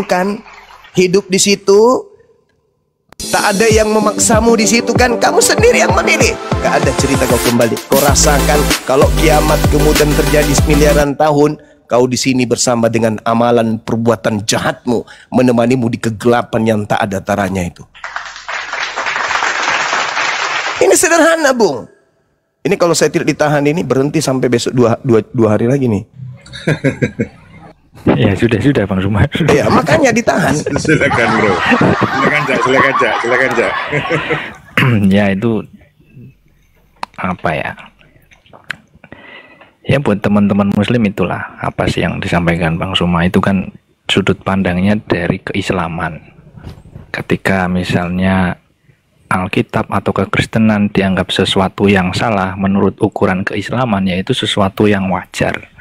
kan hidup di situ, tak ada yang memaksamu di situ kan, kamu sendiri yang memilih. Gak ada cerita kau kembali. Kau rasakan kalau kiamat kemudian terjadi semiliaran tahun, kau di sini bersama dengan amalan perbuatan jahatmu, menemanimu di kegelapan yang tak ada taranya itu. Ini sederhana, Bung. Ini kalau saya tidak ditahan ini berhenti sampai besok dua hari lagi nih. Ya sudah Bang Sumar. Ya makanya ditahan. Silakan bro. Silakan Jak. Ya itu apa ya? Ya buat teman-teman Muslim itulah apa sih yang disampaikan Bang Suma itu kan sudut pandangnya dari keislaman. Ketika misalnya Alkitab atau kekristenan dianggap sesuatu yang salah menurut ukuran keislaman, yaitu sesuatu yang wajar,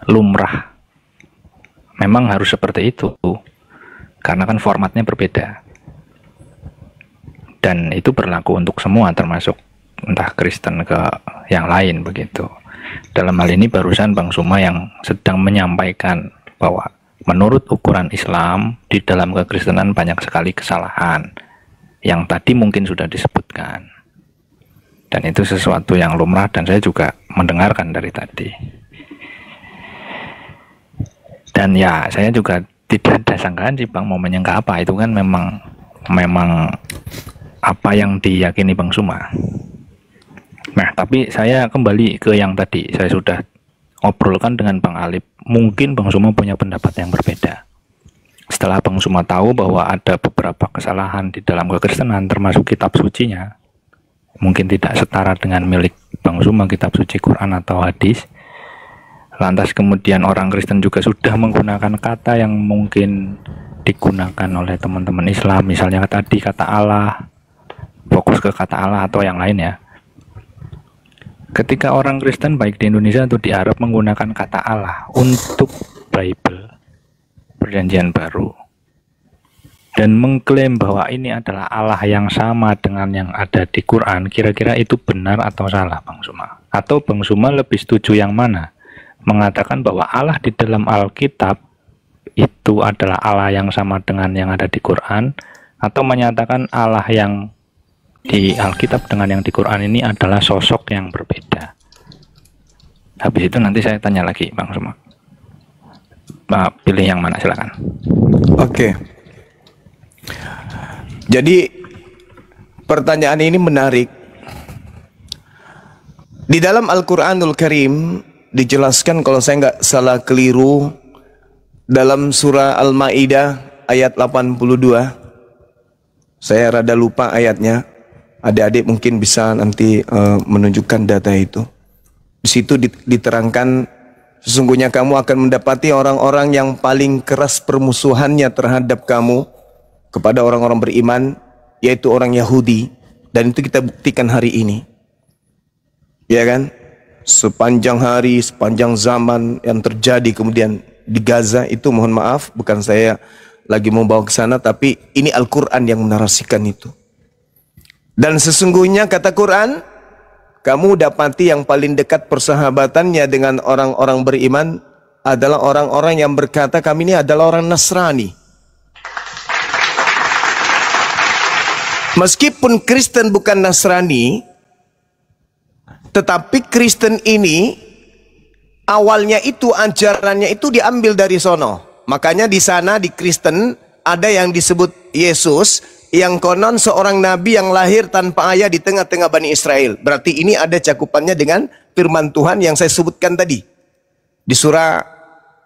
lumrah. Memang harus seperti itu, karena kan formatnya berbeda. Dan itu berlaku untuk semua, termasuk entah Kristen ke yang lain begitu. Dalam hal ini barusan Bang Suma yang sedang menyampaikan bahwa menurut ukuran Islam, di dalam kekristenan banyak sekali kesalahan, yang tadi mungkin sudah disebutkan. Dan itu sesuatu yang lumrah dan saya juga mendengarkan dari tadi. Dan ya saya juga tidak ada sangkaan sih Bang mau menyanggah apa, itu kan memang apa yang diyakini Bang Suma. Nah tapi saya kembali ke yang tadi saya sudah obrolkan dengan Bang Alip. Mungkin Bang Suma punya pendapat yang berbeda. Setelah Bang Suma tahu bahwa ada beberapa kesalahan di dalam kekristenan termasuk kitab sucinya, mungkin tidak setara dengan milik Bang Suma kitab suci Quran atau hadis. Lantas kemudian orang Kristen juga sudah menggunakan kata yang mungkin digunakan oleh teman-teman Islam, misalnya tadi kata Allah, fokus ke kata Allah atau yang lain ya. Ketika orang Kristen baik di Indonesia atau di Arab menggunakan kata Allah untuk Bible, Perjanjian Baru, dan mengklaim bahwa ini adalah Allah yang sama dengan yang ada di Quran, kira-kira itu benar atau salah Bang Suma? Atau Bang Suma lebih setuju yang mana? Mengatakan bahwa Allah di dalam Alkitab itu adalah Allah yang sama dengan yang ada di Quran, atau menyatakan Allah yang di Alkitab dengan yang di Quran ini adalah sosok yang berbeda. Habis itu nanti saya tanya lagi Bang Suma. Pilih yang mana silakan. Oke. Jadi pertanyaan ini menarik. Di dalam Al-Quranul Karim dijelaskan, kalau saya nggak salah keliru, dalam surah Al-Ma'idah ayat 82, saya rada lupa ayatnya, adik-adik mungkin bisa nanti menunjukkan data itu. Di situ diterangkan, sesungguhnya kamu akan mendapati orang-orang yang paling keras permusuhannya terhadap kamu kepada orang-orang beriman, yaitu orang Yahudi, dan itu kita buktikan hari ini, ya kan? Sepanjang hari, sepanjang zaman yang terjadi kemudian di Gaza itu, mohon maaf, bukan saya lagi mau bawa ke sana, tapi ini Al-Quran yang menarasikan itu. Dan sesungguhnya kata Quran, kamu dapati yang paling dekat persahabatannya dengan orang-orang beriman adalah orang-orang yang berkata kami ini adalah orang Nasrani. Meskipun Kristen bukan Nasrani, tetapi Kristen ini awalnya itu ajarannya itu diambil dari sono. Makanya di sana di Kristen ada yang disebut Yesus, yang konon seorang nabi yang lahir tanpa ayah di tengah-tengah Bani Israel. Berarti ini ada cakupannya dengan firman Tuhan yang saya sebutkan tadi di surah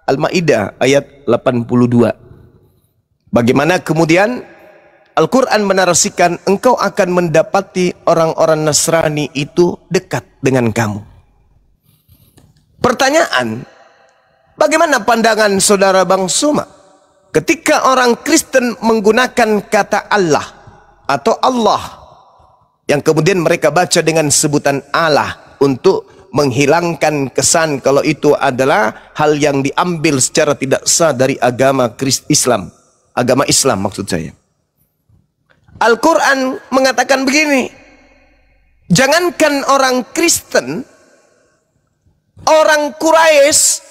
Al-Ma'idah ayat 82. Bagaimana kemudian Al-Quran menarasikan engkau akan mendapati orang-orang Nasrani itu dekat dengan kamu. Pertanyaan, bagaimana pandangan saudara Bang Suma ketika orang Kristen menggunakan kata Allah atau Allah yang kemudian mereka baca dengan sebutan Allah untuk menghilangkan kesan kalau itu adalah hal yang diambil secara tidak sah dari agama Islam, agama Islam maksud saya. Al-Quran mengatakan begini, jangankan orang Kristen, orang Quraisy,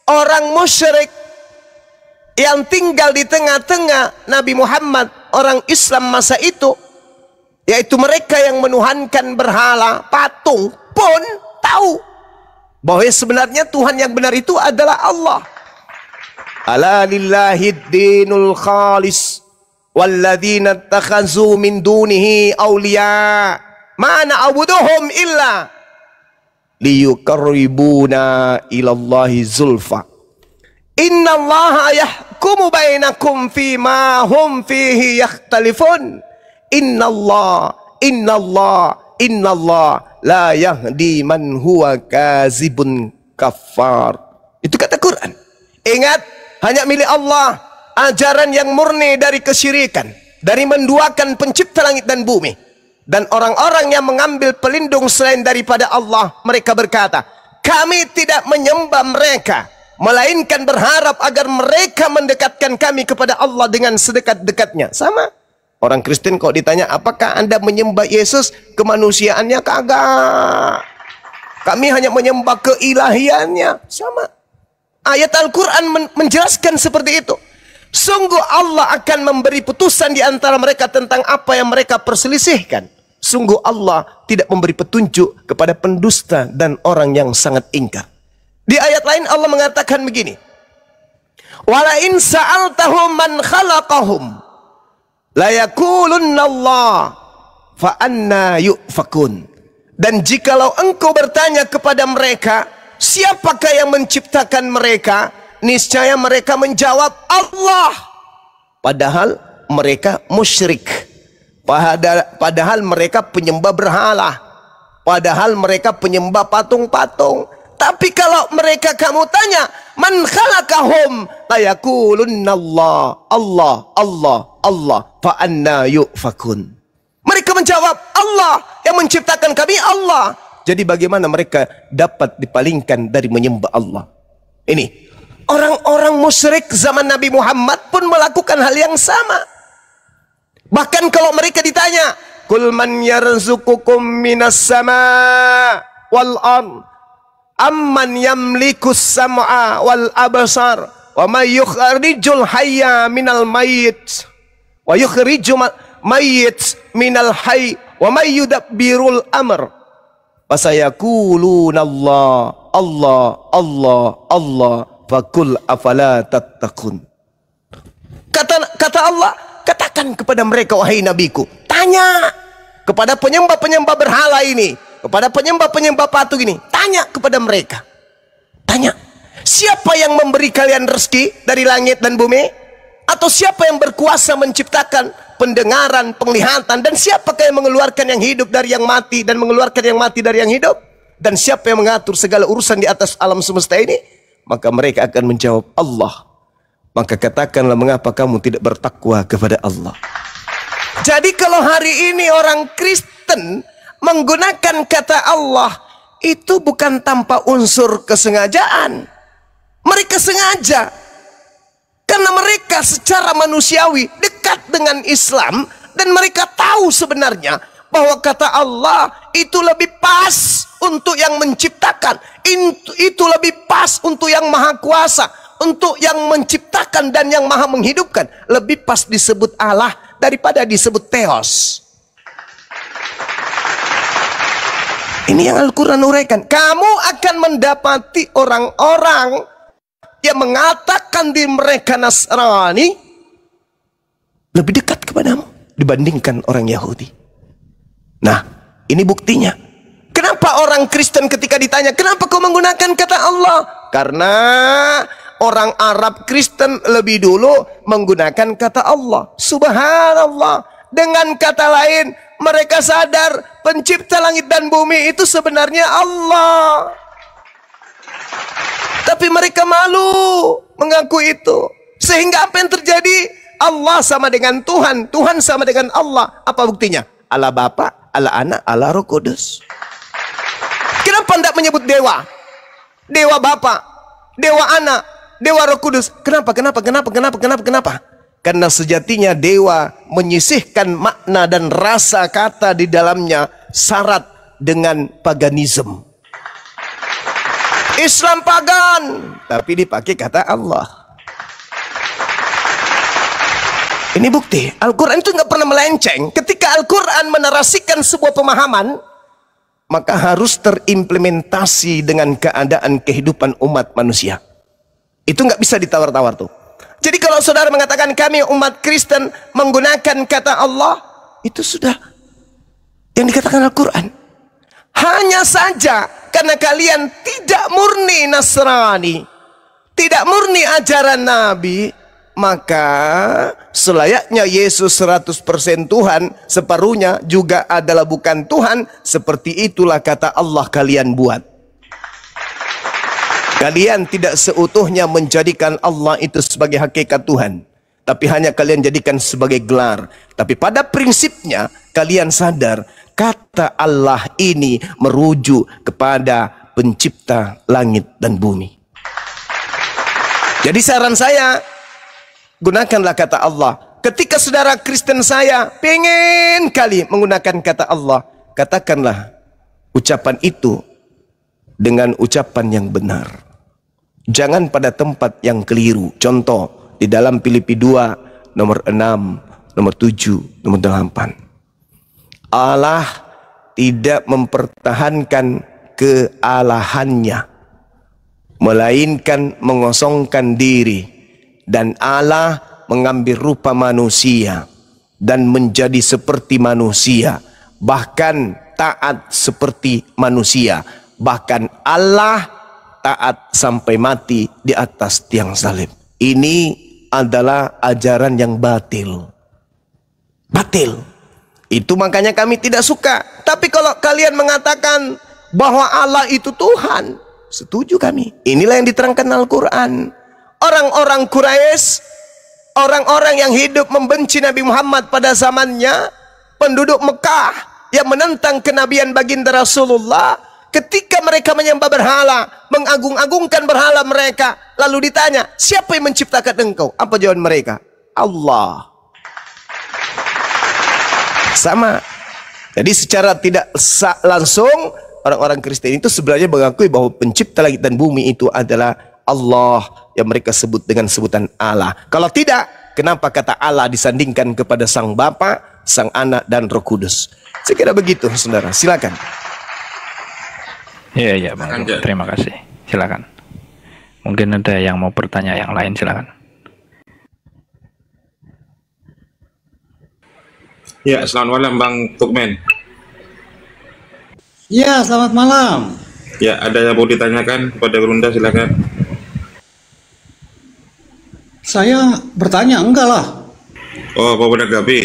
orang musyrik, yang tinggal di tengah-tengah Nabi Muhammad, orang Islam masa itu, yaitu mereka yang menuhankan berhala, patung, pun tahu bahwa sebenarnya Tuhan yang benar itu adalah Allah. Ala lillahid dinul khalis walladzina takhazu min dunihi awliya ma na'buduhum illa liyuqarribuna ilallahi zulfa innallaha yahkumu bainakum fima hum fihi yakhtalifun innallah la yahdi man huwa kazibun kafar. Itu kata Quran. Ingat, hanya milik Allah ajaran yang murni dari kesyirikan, dari menduakan pencipta langit dan bumi. Dan orang-orang yang mengambil pelindung selain daripada Allah, mereka berkata, kami tidak menyembah mereka, melainkan berharap agar mereka mendekatkan kami kepada Allah dengan sedekat-dekatnya. Sama. Orang Kristen kok ditanya, apakah Anda menyembah Yesus? Kemanusiaannya kagak. Kami hanya menyembah keilahiannya. Sama. Ayat Al-Quran menjelaskan seperti itu. Sungguh Allah akan memberi putusan di antara mereka tentang apa yang mereka perselisihkan. Sungguh Allah tidak memberi petunjuk kepada pendusta dan orang yang sangat ingkar. Di ayat lain Allah mengatakan begini. Wala in sa'altahum man khalaqahum la yakulunna Allah fa anna yufakun. Dan jikalau engkau bertanya kepada mereka, siapakah yang menciptakan mereka? Niscaya mereka menjawab Allah. Padahal mereka musyrik. Padahal mereka penyembah berhala. Padahal mereka penyembah patung-patung. Tapi kalau mereka kamu tanya, man khalaqahum la yakulunna Allah fa anna yufakun. Mereka menjawab, Allah yang menciptakan kami, Allah. Jadi bagaimana mereka dapat dipalingkan dari menyembah Allah? Ini orang-orang musyrik zaman Nabi Muhammad pun melakukan hal yang sama. Bahkan kalau mereka ditanya, kul man yarzuqukum minas sama wal ard amman yamlikus sam'a wal absar wa may yukhrijul hayya minal mayyit wa yukhrijul mayyit minal hayy wa may yudabbirul amr fasayaquluna Allah fakul afala tattaqun. Kata Allah, katakan kepada mereka, wahai nabiku, tanya kepada penyembah-penyembah berhala ini, kepada penyembah-penyembah patung ini, tanya kepada mereka. Tanya, siapa yang memberi kalian rezeki dari langit dan bumi? Atau siapa yang berkuasa menciptakan pendengaran, penglihatan? Dan siapakah yang mengeluarkan yang hidup dari yang mati dan mengeluarkan yang mati dari yang hidup? Dan siapa yang mengatur segala urusan di atas alam semesta ini? Maka mereka akan menjawab Allah. Maka katakanlah, mengapa kamu tidak bertakwa kepada Allah? Jadi kalau hari ini orang Kristen menggunakan kata Allah, itu bukan tanpa unsur kesengajaan. Mereka sengaja. Karena mereka secara manusiawi dekat dengan Islam. Dan mereka tahu sebenarnya bahwa kata Allah itu lebih pas untuk yang menciptakan. Itu lebih pas untuk yang maha kuasa. Untuk yang menciptakan dan yang maha menghidupkan. Lebih pas disebut Allah daripada disebut Theos. Ini yang Al-Quran uraikan. Kamu akan mendapati orang-orang yang mengatakan diri mereka Nasrani lebih dekat kepadamu dibandingkan orang Yahudi. Nah, ini buktinya. Kenapa orang Kristen ketika ditanya, kenapa kau menggunakan kata Allah? Karena orang Arab Kristen lebih dulu menggunakan kata Allah. Subhanallah. Dengan kata lain, mereka sadar pencipta langit dan bumi itu sebenarnya Allah. Tapi mereka malu mengaku itu. Sehingga apa yang terjadi? Allah sama dengan Tuhan, Tuhan sama dengan Allah. Apa buktinya? Allah Bapa, Allah Anak, Allah Roh Kudus. Kenapa tidak menyebut dewa? Dewa Bapa, Dewa Anak, Dewa Roh Kudus. Kenapa? Karena sejatinya dewa menyisihkan makna dan rasa kata di dalamnya syarat dengan paganisme. Islam pagan, tapi dipakai kata Allah. Ini bukti. Al-Quran itu nggak pernah melenceng. Ketika Al-Quran menarasikan sebuah pemahaman, maka harus terimplementasi dengan keadaan kehidupan umat manusia. Itu nggak bisa ditawar-tawar tuh. Jadi kalau saudara mengatakan kami umat Kristen menggunakan kata Allah, itu sudah yang dikatakan Al-Quran. Hanya saja karena kalian tidak murni Nasrani, tidak murni ajaran Nabi, maka selayaknya Yesus 100% Tuhan, separuhnya juga adalah bukan Tuhan. Seperti itulah kata Allah kalian buat. Kalian tidak seutuhnya menjadikan Allah itu sebagai hakikat Tuhan, tapi hanya kalian jadikan sebagai gelar. Tapi pada prinsipnya kalian sadar kata Allah ini merujuk kepada pencipta langit dan bumi. Jadi saran saya, gunakanlah kata Allah. Ketika saudara Kristen saya pengen kali menggunakan kata Allah, katakanlah ucapan itu dengan ucapan yang benar. Jangan pada tempat yang keliru. Contoh, di dalam Filipi 2, nomor 6, nomor 7, nomor 8. Allah tidak mempertahankan kealahannya, melainkan mengosongkan diri. Dan Allah mengambil rupa manusia dan menjadi seperti manusia, bahkan taat seperti manusia. Bahkan Allah taat sampai mati di atas tiang salib. Ini adalah ajaran yang batil. Batil. Itu makanya kami tidak suka. Tapi kalau kalian mengatakan bahwa Allah itu Tuhan, setuju kami. Inilah yang diterangkan Al-Quran. Orang-orang Quraisy, orang-orang yang hidup membenci Nabi Muhammad pada zamannya, penduduk Mekah yang menentang kenabian baginda Rasulullah, ketika mereka menyembah berhala, mengagung-agungkan berhala mereka, lalu ditanya, siapa yang menciptakan engkau? Apa jawaban mereka? Allah. Sama. Jadi secara tidak langsung, orang-orang Kristen itu sebenarnya mengakui bahwa pencipta langit dan bumi itu adalah Allah, yang mereka sebut dengan sebutan Allah. Kalau tidak, kenapa kata Allah disandingkan kepada Sang Bapa, Sang Anak, dan Roh Kudus? Saya kira begitu, saudara. Silakan. Iya, Bang. Terima kasih. Silakan. Mungkin ada yang mau bertanya yang lain, silakan. Ya, selamat malam Bang Tukmen. Ya, selamat malam. Ya, ada yang mau ditanyakan kepada Brunda, silakan. Saya bertanya, enggak lah. Oh, Pak menanggapi.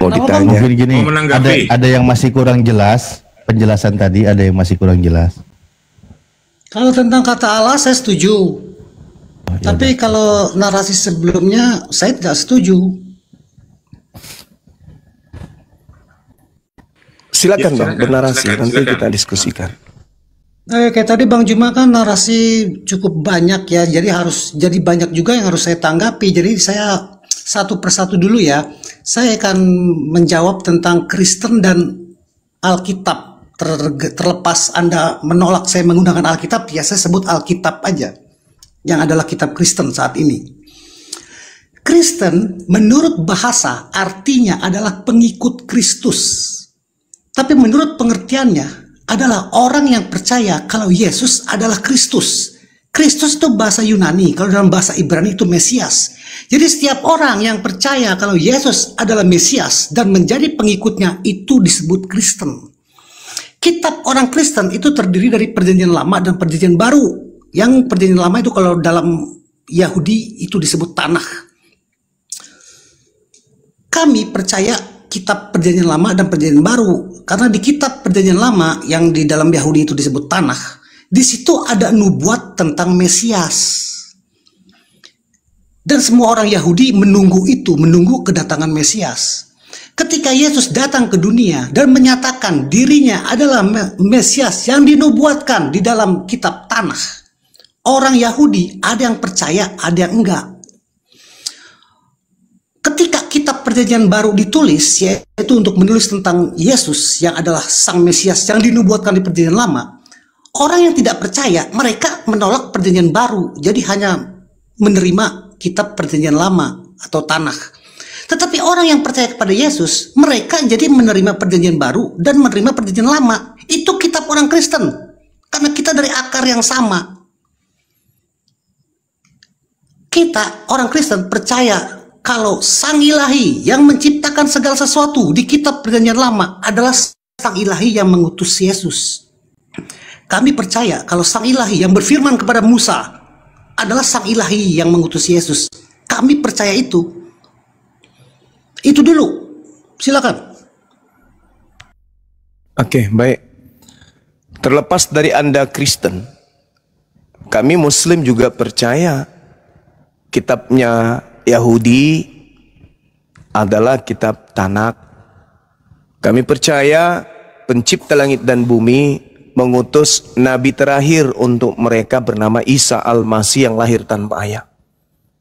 Mau ditanya. Mungkin gini, Mau menanggapi. ada yang masih kurang jelas penjelasan tadi, ada yang masih kurang jelas. Kalau tentang kata Allah saya setuju. Ya Tapi kalau narasi sebelumnya saya tidak setuju. Silakan Ya, Bang, silakan, bernarasi. silakan, Nanti silakan. kita diskusikan. Kayak tadi Bang Juma kan narasi cukup banyak ya, jadi banyak juga yang harus saya tanggapi. Jadi saya satu persatu dulu ya. Saya akan menjawab tentang Kristen dan Alkitab. Terlepas Anda menolak saya menggunakan Alkitab, ya saya sebut Alkitab aja, yang adalah kitab Kristen saat ini. Kristen menurut bahasa artinya adalah pengikut Kristus. Tapi menurut pengertiannya adalah orang yang percaya kalau Yesus adalah Kristus. Kristus itu bahasa Yunani, kalau dalam bahasa Ibrani itu Mesias. Jadi setiap orang yang percaya kalau Yesus adalah Mesias dan menjadi pengikutnya itu disebut Kristen. Kitab orang Kristen itu terdiri dari Perjanjian Lama dan Perjanjian Baru. Yang Perjanjian Lama itu kalau dalam Yahudi itu disebut Tanakh. Kami percaya kitab Perjanjian Lama dan Perjanjian Baru karena di kitab Perjanjian Lama yang di dalam Yahudi itu disebut Tanakh, di situ ada nubuat tentang Mesias. Dan semua orang Yahudi menunggu itu, menunggu kedatangan Mesias. Ketika Yesus datang ke dunia dan menyatakan dirinya adalah Mesias yang dinubuatkan di dalam kitab Tanakh, orang Yahudi ada yang percaya, ada yang enggak. Ketika kitab Perjanjian Baru ditulis, yaitu untuk menulis tentang Yesus yang adalah Sang Mesias yang dinubuatkan di Perjanjian Lama, orang yang tidak percaya, mereka menolak Perjanjian Baru. Jadi hanya menerima kitab perjanjian lama atau Tanakh. Tetapi orang yang percaya kepada Yesus, mereka jadi menerima perjanjian baru dan menerima perjanjian lama. Itu kitab orang Kristen. Karena kita dari akar yang sama. Kita, orang Kristen, percaya kalau Sang Ilahi yang menciptakan segala sesuatu di kitab perjanjian lama adalah Sang Ilahi yang mengutus Yesus. Kami percaya kalau Sang Ilahi yang berfirman kepada Musa adalah Sang Ilahi yang mengutus Yesus. Kami percaya itu. Itu dulu. Silakan. Oke, baik. Terlepas dari Anda Kristen, kami Muslim juga percaya kitabnya Yahudi adalah kitab Tanakh. Kami percaya pencipta langit dan bumi mengutus nabi terakhir untuk mereka bernama Isa Al-Masih yang lahir tanpa ayah.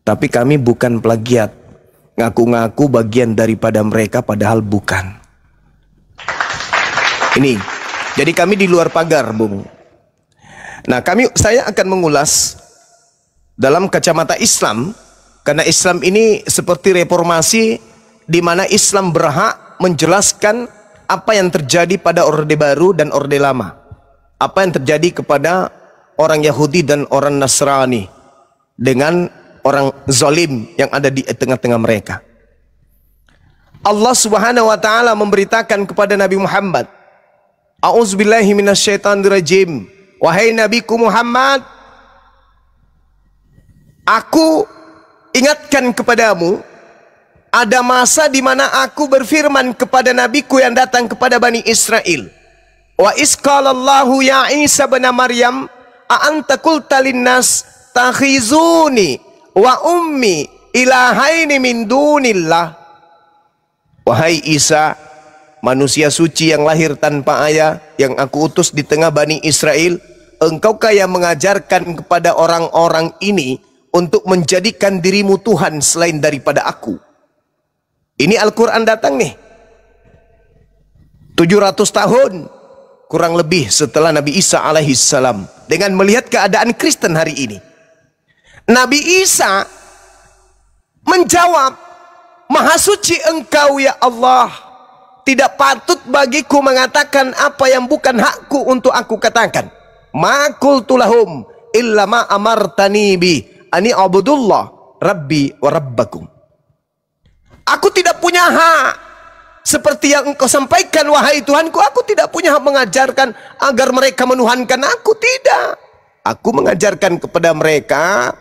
Tapi kami bukan plagiat, ngaku-ngaku bagian daripada mereka padahal bukan. Ini, jadi kami di luar pagar, Bung. Nah, saya akan mengulas dalam kacamata Islam, karena Islam ini seperti reformasi di mana Islam berhak menjelaskan apa yang terjadi pada Orde Baru dan Orde Lama. Apa yang terjadi kepada orang Yahudi dan orang Nasrani dengan orang zalim yang ada di tengah-tengah mereka. Allah Subhanahu wa taala memberitakan kepada Nabi Muhammad, A'udzubillahi minasyaitonirrajim. Wahai Nabiku Muhammad, aku ingatkan kepadamu, ada masa di mana aku berfirman kepada nabiku yang datang kepada Bani Israel. Wa isqalallahu ya Isa bin Maryam, a anta qulta linnas takhizuni wa ummi ilahaini min dunillah. Wahai Isa, manusia suci yang lahir tanpa ayah, yang aku utus di tengah Bani Israel, engkaukah yang mengajarkan kepada orang-orang ini untuk menjadikan dirimu Tuhan selain daripada aku? Ini Al-Quran datang nih 700 tahun kurang lebih setelah Nabi Isa alaihissalam. Dengan melihat keadaan Kristen hari ini, Nabi Isa menjawab, Maha suci engkau ya Allah, tidak patut bagiku mengatakan apa yang bukan hakku untuk aku katakan. Ma qultu lahum illa ma amartani bi ani abudullah rabbi wa rabbakum. Aku tidak punya hak seperti yang engkau sampaikan wahai Tuhanku. Aku tidak punya hak mengajarkan agar mereka menuhankan aku. Tidak. Aku mengajarkan kepada mereka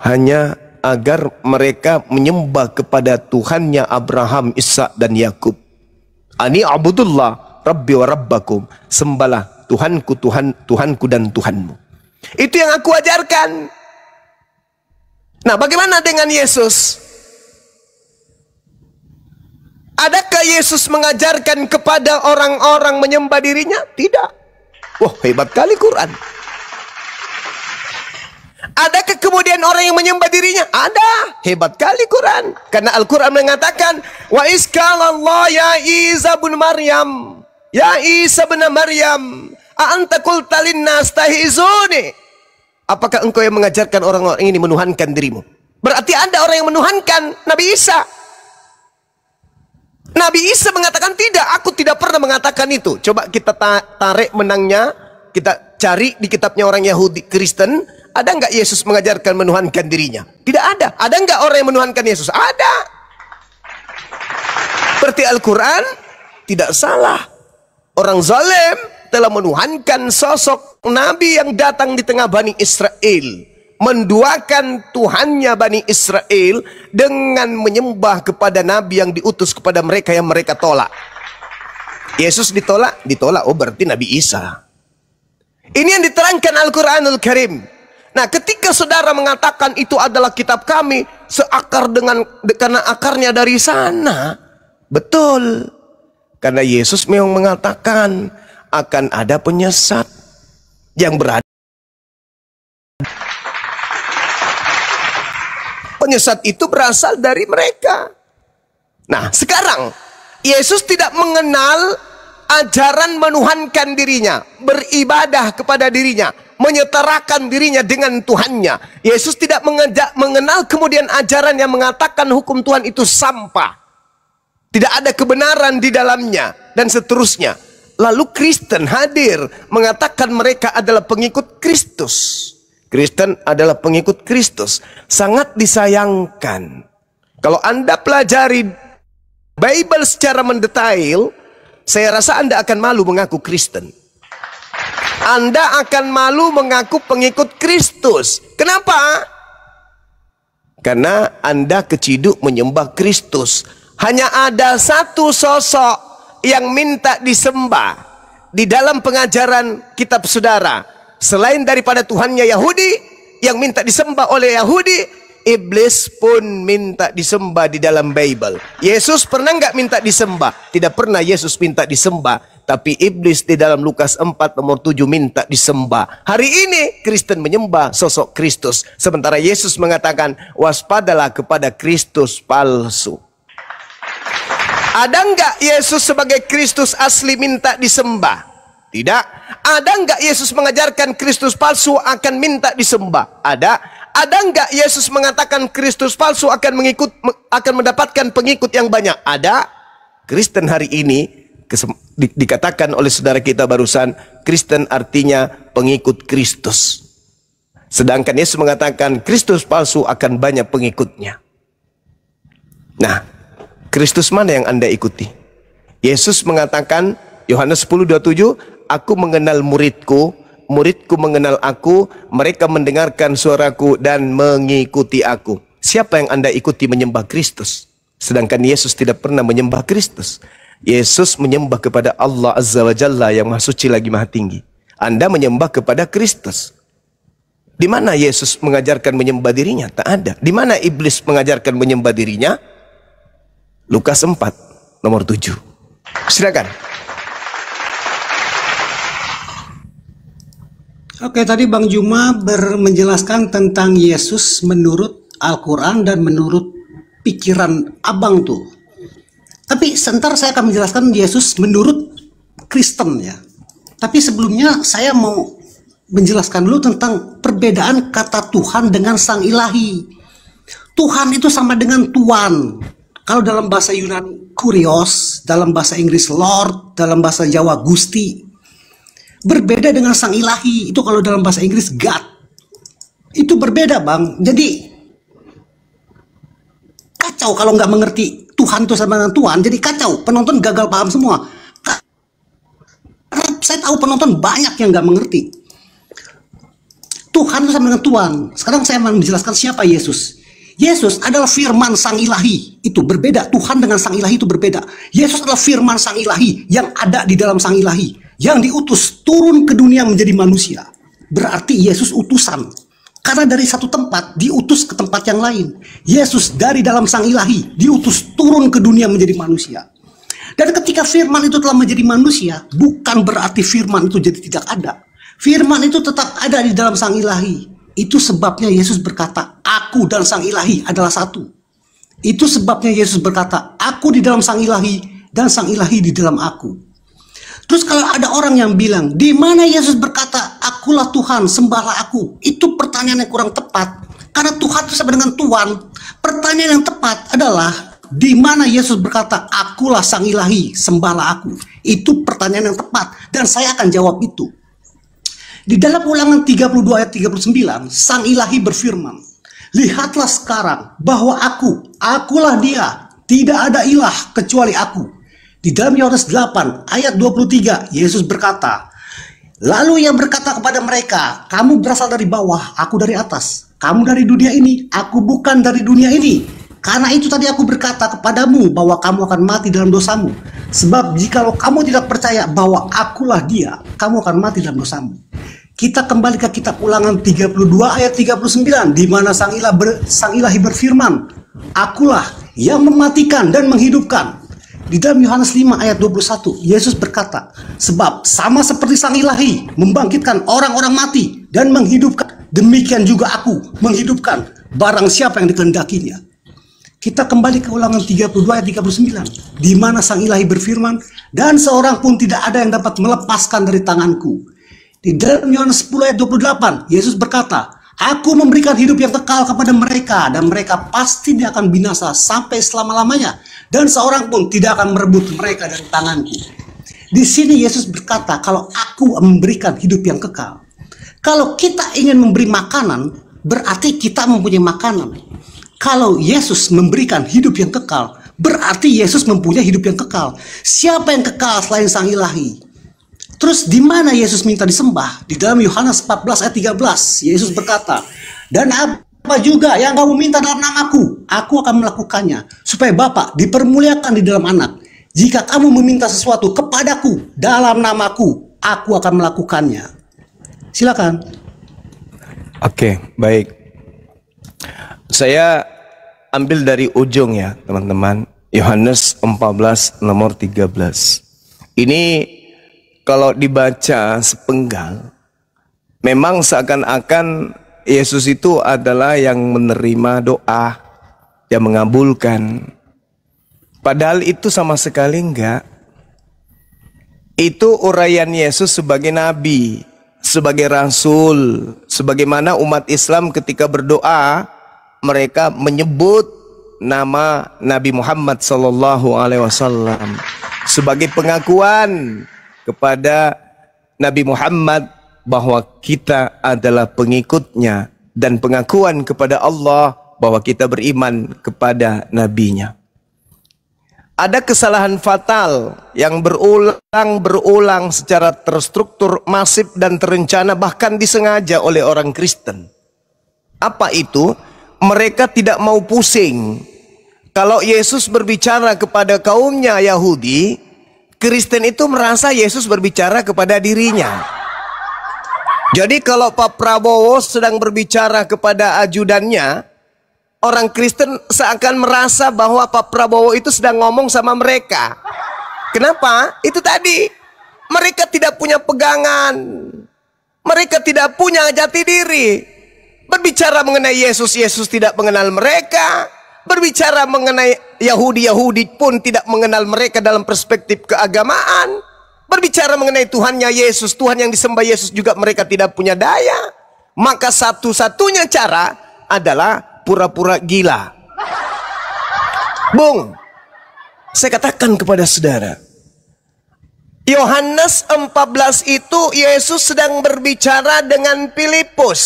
hanya agar mereka menyembah kepada Tuhannya Abraham, Ishak dan Yakub. Ani abudullah rabbi wa rabbakum. Sembahlah Tuhanku, Tuhanku dan Tuhanmu. Itu yang aku ajarkan. Nah, bagaimana dengan Yesus? Adakah Yesus mengajarkan kepada orang-orang menyembah dirinya? Tidak. Wah, hebat kali Quran. Adakah kemudian orang yang menyembah dirinya? Ada. Hebat kali Quran. Karena Al-Quran mengatakan, wa iskalallah ya Isa bin Maryam, ya Isa bin Maryam, a anta qulta linnas tahizuni. Apakah engkau yang mengajarkan orang-orang ini menuhankan dirimu? Berarti ada orang yang menuhankan Nabi Isa. Nabi Isa mengatakan tidak, aku tidak pernah mengatakan itu. Coba kita tarik menangnya, kita cari di kitabnya orang Yahudi Kristen, ada nggak Yesus mengajarkan menuhankan dirinya? Tidak ada. Ada nggak orang yang menuhankan Yesus? Ada. Berarti Al-Quran tidak salah. Orang zalim telah menuhankan sosok Nabi yang datang di tengah Bani Israel, menduakan Tuhannya Bani Israel dengan menyembah kepada Nabi yang diutus kepada mereka yang mereka tolak. Yesus ditolak, oh berarti Nabi Isa. Ini yang diterangkan Al-Quranul Karim. Nah, ketika saudara mengatakan itu adalah kitab kami, seakar karena akarnya dari sana, betul. Karena Yesus memang mengatakan akan ada penyesat yang berada. Penyesat itu berasal dari mereka. Nah, sekarang Yesus tidak mengenal ajaran menuhankan dirinya, beribadah kepada dirinya, menyetarakan dirinya dengan Tuhannya. Yesus tidak mengenal kemudian ajaran yang mengatakan hukum Tuhan itu sampah, tidak ada kebenaran di dalamnya, dan seterusnya. Lalu Kristen hadir mengatakan mereka adalah pengikut Kristus. Kristen adalah pengikut Kristus. Sangat disayangkan kalau Anda pelajari Bible secara mendetail, saya rasa Anda akan malu mengaku Kristen. Anda akan malu mengaku pengikut Kristus. Kenapa? Karena Anda keciduk menyembah Kristus. Hanya ada satu sosok yang minta disembah di dalam pengajaran kitab saudara. Selain daripada Tuhannya Yahudi yang minta disembah oleh Yahudi, iblis pun minta disembah di dalam Bible. Yesus pernah nggak minta disembah? Tidak pernah Yesus minta disembah. Tapi iblis di dalam Lukas 4 nomor 7 minta disembah. Hari ini Kristen menyembah sosok Kristus. Sementara Yesus mengatakan, waspadalah kepada Kristus palsu. Ada nggak Yesus sebagai Kristus asli minta disembah? Tidak. Ada nggak Yesus mengajarkan Kristus palsu akan minta disembah? Ada. Ada nggak Yesus mengatakan Kristus palsu akan mendapatkan pengikut yang banyak? Ada. Kristen hari ini dikatakan oleh saudara kita barusan, Kristen artinya pengikut Kristus. Sedangkan Yesus mengatakan Kristus palsu akan banyak pengikutnya. Nah, Kristus mana yang Anda ikuti? Yesus mengatakan, Yohanes 10:27, aku mengenal muridku, muridku mengenal aku, mereka mendengarkan suaraku dan mengikuti aku. Siapa yang Anda ikuti menyembah Kristus? Sedangkan Yesus tidak pernah menyembah Kristus. Yesus menyembah kepada Allah Azza wa Jalla yang Maha Suci lagi Maha Tinggi. Anda menyembah kepada Kristus. Di mana Yesus mengajarkan menyembah dirinya? Tak ada. Di mana iblis mengajarkan menyembah dirinya? Lukas 4 nomor 7. Silakan. Oke, tadi Bang Juma menjelaskan tentang Yesus menurut Al-Quran dan menurut pikiran abang tuh. Tapi sebentar saya akan menjelaskan Yesus menurut Kristen ya. Tapi sebelumnya saya mau menjelaskan dulu tentang perbedaan kata Tuhan dengan Sang Ilahi. Tuhan itu sama dengan Tuan. Kalau dalam bahasa Yunani Kurios, dalam bahasa Inggris Lord, dalam bahasa Jawa Gusti. Berbeda dengan Sang Ilahi, itu kalau dalam bahasa Inggris God. Itu berbeda Bang. Jadi kacau kalau nggak mengerti Tuhan itu sama dengan Tuhan, jadi kacau. Penonton gagal paham semua. Karena saya tahu penonton banyak yang nggak mengerti. Tuhan itu sama dengan Tuhan. Sekarang saya mau menjelaskan siapa Yesus. Yesus adalah firman Sang Ilahi. Itu berbeda. Tuhan dengan Sang Ilahi itu berbeda. Yesus adalah firman Sang Ilahi yang ada di dalam Sang Ilahi, yang diutus turun ke dunia menjadi manusia. Berarti Yesus utusan. Karena dari satu tempat diutus ke tempat yang lain. Yesus dari dalam Sang Ilahi diutus turun ke dunia menjadi manusia. Dan ketika firman itu telah menjadi manusia, bukan berarti firman itu jadi tidak ada. Firman itu tetap ada di dalam Sang Ilahi. Itu sebabnya Yesus berkata, aku dan Sang Ilahi adalah satu. Itu sebabnya Yesus berkata, aku di dalam Sang Ilahi dan Sang Ilahi di dalam aku. Terus kalau ada orang yang bilang, di mana Yesus berkata, akulah Tuhan, sembahlah aku. Itu pertanyaan yang kurang tepat. Karena Tuhan itu sama dengan Tuhan. Pertanyaan yang tepat adalah, di mana Yesus berkata, akulah Sang Ilahi, sembahlah aku. Itu pertanyaan yang tepat. Dan saya akan jawab itu. Di dalam Ulangan 32 ayat 39, Sang Ilahi berfirman, lihatlah sekarang bahwa akulah dia, tidak ada ilah kecuali aku. Di dalam Yohanes 8 ayat 23, Yesus berkata, lalu ia berkata kepada mereka, kamu berasal dari bawah, aku dari atas. Kamu dari dunia ini, aku bukan dari dunia ini. Karena itu tadi aku berkata kepadamu bahwa kamu akan mati dalam dosamu. Sebab jikalau kamu tidak percaya bahwa akulah dia, kamu akan mati dalam dosamu. Kita kembali ke kitab Ulangan 32 ayat 39, di mana Sang Ilahi berfirman, akulah yang mematikan dan menghidupkan. Di dalam Yohanes 5 ayat 21, Yesus berkata, sebab sama seperti Sang Ilahi membangkitkan orang-orang mati dan menghidupkan, demikian juga aku menghidupkan barang siapa yang dikehendakinya. Kita kembali ke Ulangan 32 ayat 39, di mana Sang Ilahi berfirman, dan seorang pun tidak ada yang dapat melepaskan dari tanganku. Di dalam Yohanes 10 ayat 28, Yesus berkata, aku memberikan hidup yang kekal kepada mereka, dan mereka pasti tidak akan binasa sampai selama-lamanya, dan seorang pun tidak akan merebut mereka dari tanganku. Di sini Yesus berkata, kalau aku memberikan hidup yang kekal. Kalau kita ingin memberi makanan, berarti kita mempunyai makanan. Kalau Yesus memberikan hidup yang kekal, berarti Yesus mempunyai hidup yang kekal. Siapa yang kekal selain Sang Ilahi? Terus di mana Yesus minta disembah? Di dalam Yohanes 14 ayat 13, Yesus berkata, dan apa juga yang kamu minta dalam namaku, aku akan melakukannya, supaya Bapa dipermuliakan di dalam Anak. Jika kamu meminta sesuatu kepadaku dalam namaku, aku akan melakukannya. Silakan. Oke, baik. Saya ambil dari ujung ya, teman-teman. Yohanes 14 nomor 13. Ini kalau dibaca sepenggal, memang seakan-akan Yesus itu adalah yang menerima doa, yang mengabulkan. Padahal itu sama sekali enggak. Itu uraian Yesus sebagai nabi, sebagai rasul. Sebagaimana umat Islam ketika berdoa, mereka menyebut nama Nabi Muhammad SAW sebagai pengakuan kepada Nabi Muhammad bahwa kita adalah pengikutnya, dan pengakuan kepada Allah bahwa kita beriman kepada nabinya. Ada kesalahan fatal yang berulang secara terstruktur, masif dan terencana, bahkan disengaja oleh orang Kristen. Apa itu? Mereka tidak mau pusing. Kalau Yesus berbicara kepada kaumnya Yahudi, Kristen itu merasa Yesus berbicara kepada dirinya. Jadi kalau Pak Prabowo sedang berbicara kepada ajudannya, orang Kristen seakan merasa bahwa Pak Prabowo itu sedang ngomong sama mereka. Kenapa? Itu tadi, mereka tidak punya pegangan, mereka tidak punya jati diri. Berbicara mengenai Yesus, Yesus tidak mengenal mereka. Berbicara mengenai Yahudi, Yahudi pun tidak mengenal mereka dalam perspektif keagamaan. Berbicara mengenai Tuhannya Yesus, Tuhan yang disembah Yesus juga mereka tidak punya daya. Maka satu-satunya cara adalah pura-pura gila. Bung, saya katakan kepada saudara, Yohanes 14 itu Yesus sedang berbicara dengan Filipus.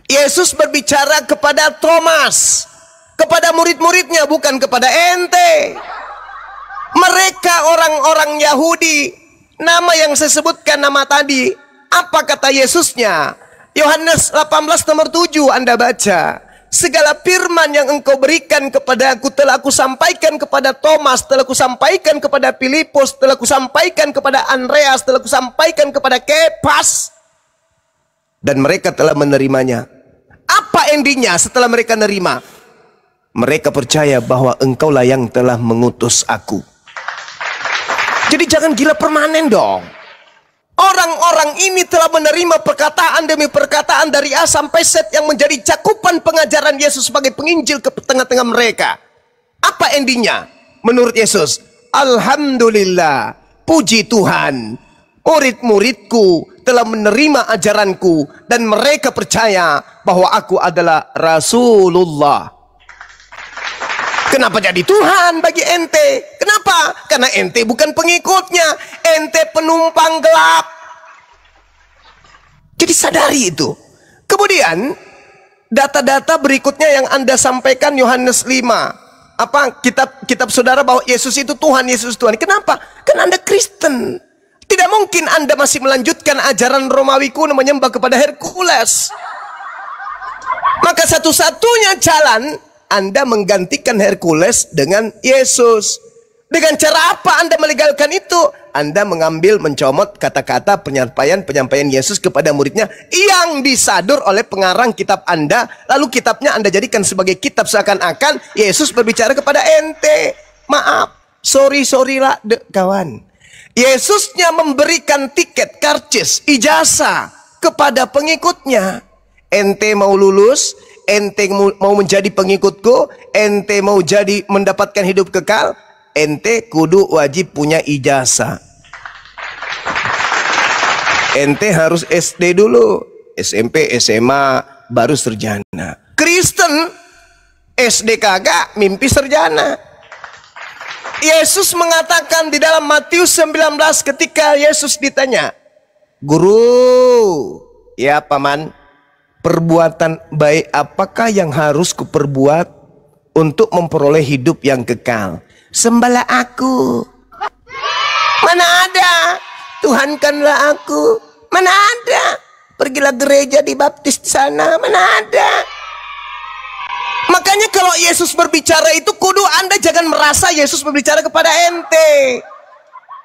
Yesus berbicara kepada Thomas, kepada murid-muridnya, bukan kepada ente. Mereka orang-orang Yahudi, nama yang saya sebutkan nama tadi, apa kata Yesusnya? Yohanes 18 nomor 7 Anda baca. Segala firman yang engkau berikan kepadaku telah aku sampaikan kepada Thomas, telah aku sampaikan kepada Filipus, telah aku sampaikan kepada Andreas, telah aku sampaikan kepada Kepas. Dan mereka telah menerimanya. Apa endingnya setelah mereka menerima? Mereka percaya bahwa engkaulah yang telah mengutus aku. Jadi jangan gila permanen dong. Orang-orang ini telah menerima perkataan demi perkataan dari A sampai Z yang menjadi cakupan pengajaran Yesus sebagai penginjil ke tengah-tengah mereka. Apa endingnya? Menurut Yesus, alhamdulillah, puji Tuhan, murid-muridku telah menerima ajaranku dan mereka percaya bahwa aku adalah Rasulullah. Kenapa jadi Tuhan bagi ente? Kenapa? Karena ente bukan pengikutnya, ente penumpang gelap. Jadi sadari itu. Kemudian data-data berikutnya yang Anda sampaikan Yohanes 5. Apa kitab saudara bahwa Yesus itu Tuhan, Yesus Tuhan. Kenapa? Karena Anda Kristen. Tidak mungkin Anda masih melanjutkan ajaran Romawi kuno menyembah kepada Hercules. Maka satu-satunya jalan Anda menggantikan Hercules dengan Yesus. Dengan cara apa Anda melegalkan itu? Anda mencomot kata-kata penyampaian Yesus kepada muridnya yang disadur oleh pengarang kitab Anda. Lalu kitabnya Anda jadikan sebagai kitab seakan-akan Yesus berbicara kepada ente. Maaf, sorry lah kawan. Yesusnya memberikan tiket, karcis, ijazah kepada pengikutnya. Ente mau lulus, ente mau menjadi pengikutku, ente mau jadi mendapatkan hidup kekal, ente kudu wajib punya ijazah. Ente harus SD dulu, SMP, SMA, baru sarjana. Kristen SD kagak, mimpi sarjana. Yesus mengatakan di dalam Matius 19 ketika Yesus ditanya, "Guru, ya paman, perbuatan baik apakah yang harus kuperbuat untuk memperoleh hidup yang kekal?" "Sembahlah aku." "Mana ada? Tuhankanlah aku." "Mana ada? Pergilah gereja dibaptis di sana." "Mana ada?" Makanya kalau Yesus berbicara itu kudu Anda jangan merasa Yesus berbicara kepada ente.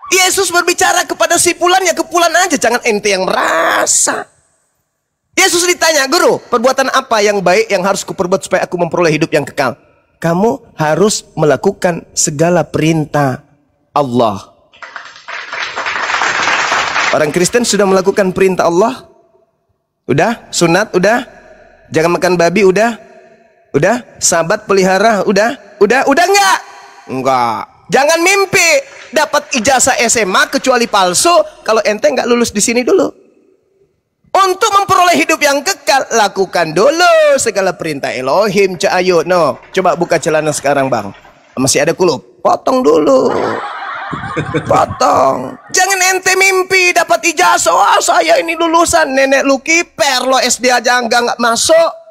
Yesus berbicara kepada si Fulan, ya ke Fulan aja, jangan ente yang merasa. Yesus ditanya, "Guru, perbuatan apa yang baik yang harus kuperbuat supaya aku memperoleh hidup yang kekal?" "Kamu harus melakukan segala perintah Allah." Orang Kristen sudah melakukan perintah Allah? Udah? Sunat? Udah? Jangan makan babi? Udah? Udah? Sabat pelihara? Udah? Udah enggak? Enggak. Jangan mimpi dapat ijazah SMA kecuali palsu kalau ente enggak lulus di sini dulu. Untuk memperoleh hidup yang kekal, lakukan dulu segala perintah Elohim. Ayo, no. Coba buka celana sekarang, Bang. Masih ada kulup. Potong dulu. Potong. Jangan ente mimpi dapat ijazah. Wah, saya ini lulusan. Nenek lu kiper lo SD aja enggak masuk.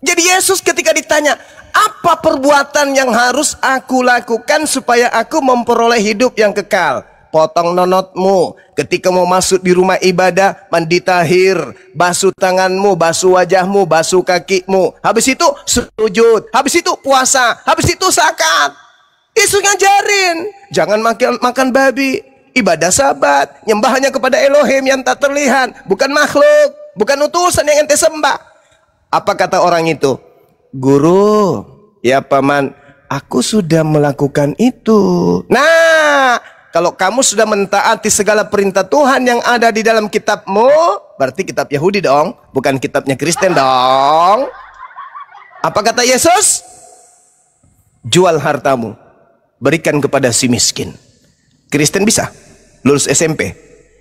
Jadi Yesus ketika ditanya, "Apa perbuatan yang harus aku lakukan supaya aku memperoleh hidup yang kekal?" "Potong nonotmu. Ketika mau masuk di rumah ibadah, mandi tahir, basuh tanganmu, basuh wajahmu, basuh kakimu. Habis itu sujud, habis itu puasa, habis itu zakat." Yesus ngajarin, jangan makan babi, ibadah sabat, nyembah hanya kepada Elohim yang tak terlihat, bukan makhluk, bukan utusan yang ente sembah. Apa kata orang itu? "Guru, ya paman, aku sudah melakukan itu." Nah, kalau kamu sudah mentaati segala perintah Tuhan yang ada di dalam kitabmu, berarti kitab Yahudi dong, bukan kitabnya Kristen dong. Apa kata Yesus? "Jual hartamu, berikan kepada si miskin." Kristen bisa lulus SMP,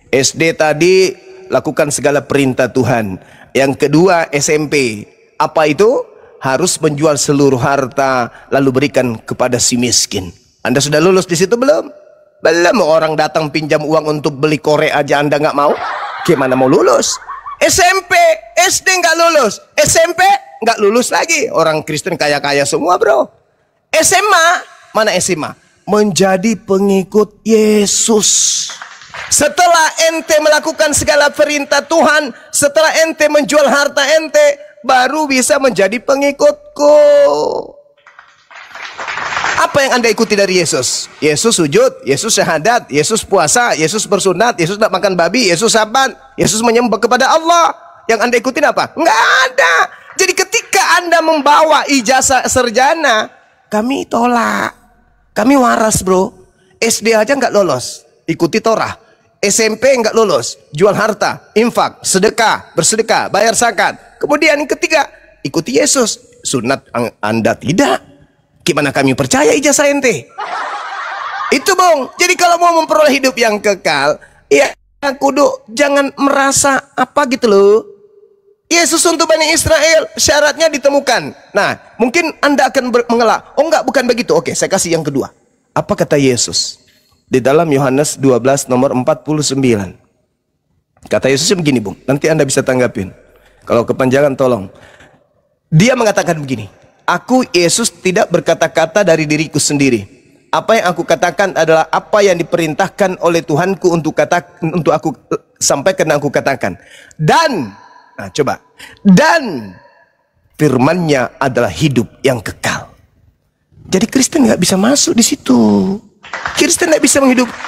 SD tadi lakukan segala perintah Tuhan. Yang kedua SMP, apa itu? Harus menjual seluruh harta lalu berikan kepada si miskin. Anda sudah lulus di situ belum? Belum. Orang datang pinjam uang untuk beli korek aja Anda nggak mau. Gimana mau lulus? SMP, SD nggak lulus, SMP nggak lulus lagi. Orang Kristen kaya-kaya semua, bro. SMA, mana SMA? Menjadi pengikut Yesus. Setelah ente melakukan segala perintah Tuhan, setelah ente menjual harta ente, baru bisa menjadi pengikutku. Apa yang Anda ikuti dari Yesus? Yesus sujud, Yesus syahadat, Yesus puasa, Yesus bersunat, Yesus tidak makan babi, Yesus sabat, Yesus menyembah kepada Allah. Yang Anda ikutin apa? Nggak ada. Jadi ketika Anda membawa ijazah sarjana, kami tolak. Kami waras, bro. SD aja nggak lolos, ikuti Torah. SMP nggak lulus, jual harta, infak, sedekah, bersedekah, bayar zakat. Kemudian yang ketiga, ikuti Yesus. Sunat Anda tidak. Gimana kami percaya ijazah ente? Itu, Bung. Jadi kalau mau memperoleh hidup yang kekal, ya kudu jangan merasa apa gitu loh. Yesus untuk Bani Israel syaratnya ditemukan. Nah, mungkin Anda akan mengelak. Oh enggak, bukan begitu. Oke, saya kasih yang kedua. Apa kata Yesus? Di dalam Yohanes 12 nomor 49. Kata Yesusnya begini, Bung. Nanti Anda bisa tanggapin. Kalau kepanjangan tolong. Dia mengatakan begini. Aku Yesus tidak berkata-kata dari diriku sendiri. Apa yang aku katakan adalah apa yang diperintahkan oleh Tuhanku untuk aku sampaikan dan aku katakan. Dan, nah coba. Dan firman-Nya adalah hidup yang kekal. Jadi Kristen nggak bisa masuk di situ. Kristen tidak bisa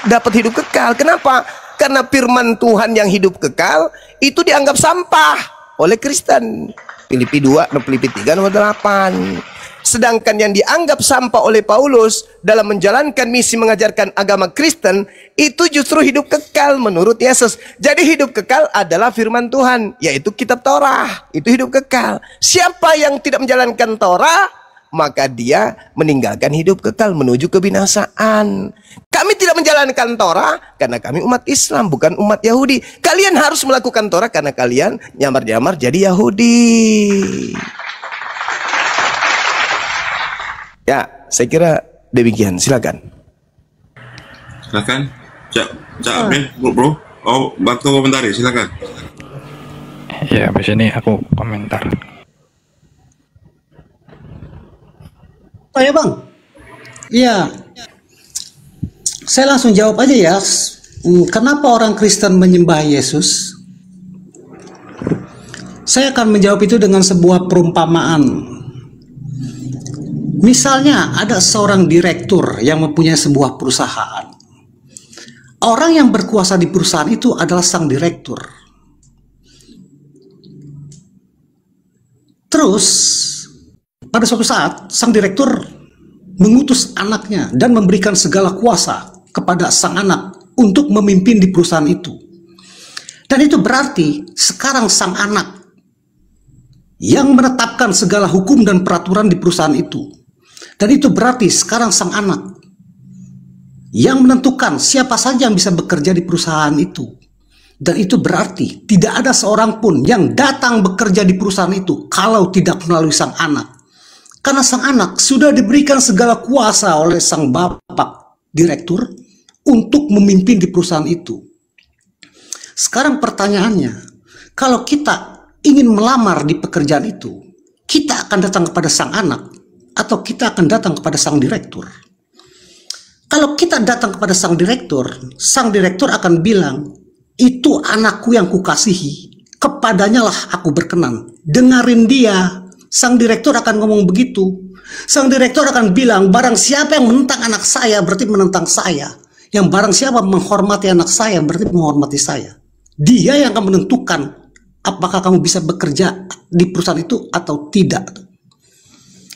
dapat hidup kekal. Kenapa? Karena firman Tuhan yang hidup kekal itu dianggap sampah. oleh Kristen. Filipi 2, Filipi 3, nomor 8. Sedangkan yang dianggap sampah oleh Paulus dalam menjalankan misi mengajarkan agama Kristen, itu justru hidup kekal menurut Yesus. Jadi hidup kekal adalah firman Tuhan, yaitu kitab Torah. Itu hidup kekal. Siapa yang tidak menjalankan Torah, maka dia meninggalkan hidup kekal menuju kebinasaan. Kami tidak menjalankan Torah karena kami umat Islam, bukan umat Yahudi. Kalian harus melakukan Torah karena kalian nyamar-nyamar jadi Yahudi. Ya, saya kira demikian. Silakan. Silakan. Cak Amin, bro. Oh, bantu komentari, silakan. Ya, habis ini aku komentar. Oh ya Bang, iya, saya langsung jawab aja ya. Kenapa orang Kristen menyembah Yesus? Saya akan menjawab itu dengan sebuah perumpamaan. Misalnya ada seorang direktur yang mempunyai sebuah perusahaan. Orang yang berkuasa di perusahaan itu adalah sang direktur. Terus pada suatu saat sang direktur mengutus anaknya dan memberikan segala kuasa kepada sang anak untuk memimpin di perusahaan itu. Dan itu berarti sekarang sang anak yang menetapkan segala hukum dan peraturan di perusahaan itu. Dan itu berarti sekarang sang anak yang menentukan siapa saja yang bisa bekerja di perusahaan itu. Dan itu berarti tidak ada seorang pun yang datang bekerja di perusahaan itu kalau tidak melalui sang anak. Karena sang anak sudah diberikan segala kuasa oleh sang bapak direktur untuk memimpin di perusahaan itu. Sekarang pertanyaannya, kalau kita ingin melamar di pekerjaan itu, kita akan datang kepada sang anak atau kita akan datang kepada sang direktur? Kalau kita datang kepada sang direktur akan bilang, itu anakku yang kukasihi, kepadanya lah aku berkenan, dengarin dia. Sang direktur akan ngomong begitu. Sang direktur akan bilang, barang siapa yang menentang anak saya berarti menentang saya. Yang barang siapa menghormati anak saya berarti menghormati saya. Dia yang akan menentukan apakah kamu bisa bekerja di perusahaan itu atau tidak.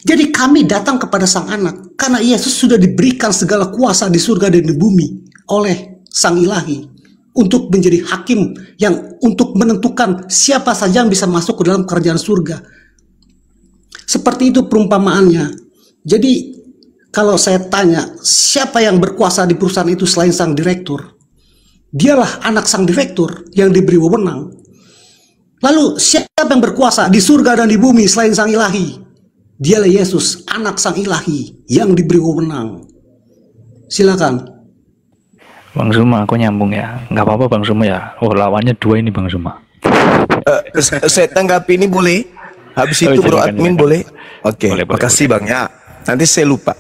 Jadi kami datang kepada sang anak karena Yesus sudah diberikan segala kuasa di surga dan di bumi oleh sang ilahi untuk menjadi hakim yang untuk menentukan siapa saja yang bisa masuk ke dalam kerajaan surga. Seperti itu perumpamaannya. Jadi kalau saya tanya siapa yang berkuasa di perusahaan itu selain sang direktur, dialah anak sang direktur yang diberi wewenang. Lalu siapa yang berkuasa di surga dan di bumi selain sang ilahi? Dialah Yesus, anak sang ilahi yang diberi wewenang. Silakan. Bang Suma, aku nyambung ya. Nggak apa-apa Bang Suma ya. Oh, lawannya dua ini Bang Suma. Saya tanggapi ini boleh? Habis itu bro admin boleh? Oke, makasih Bang ya. Nanti saya lupa.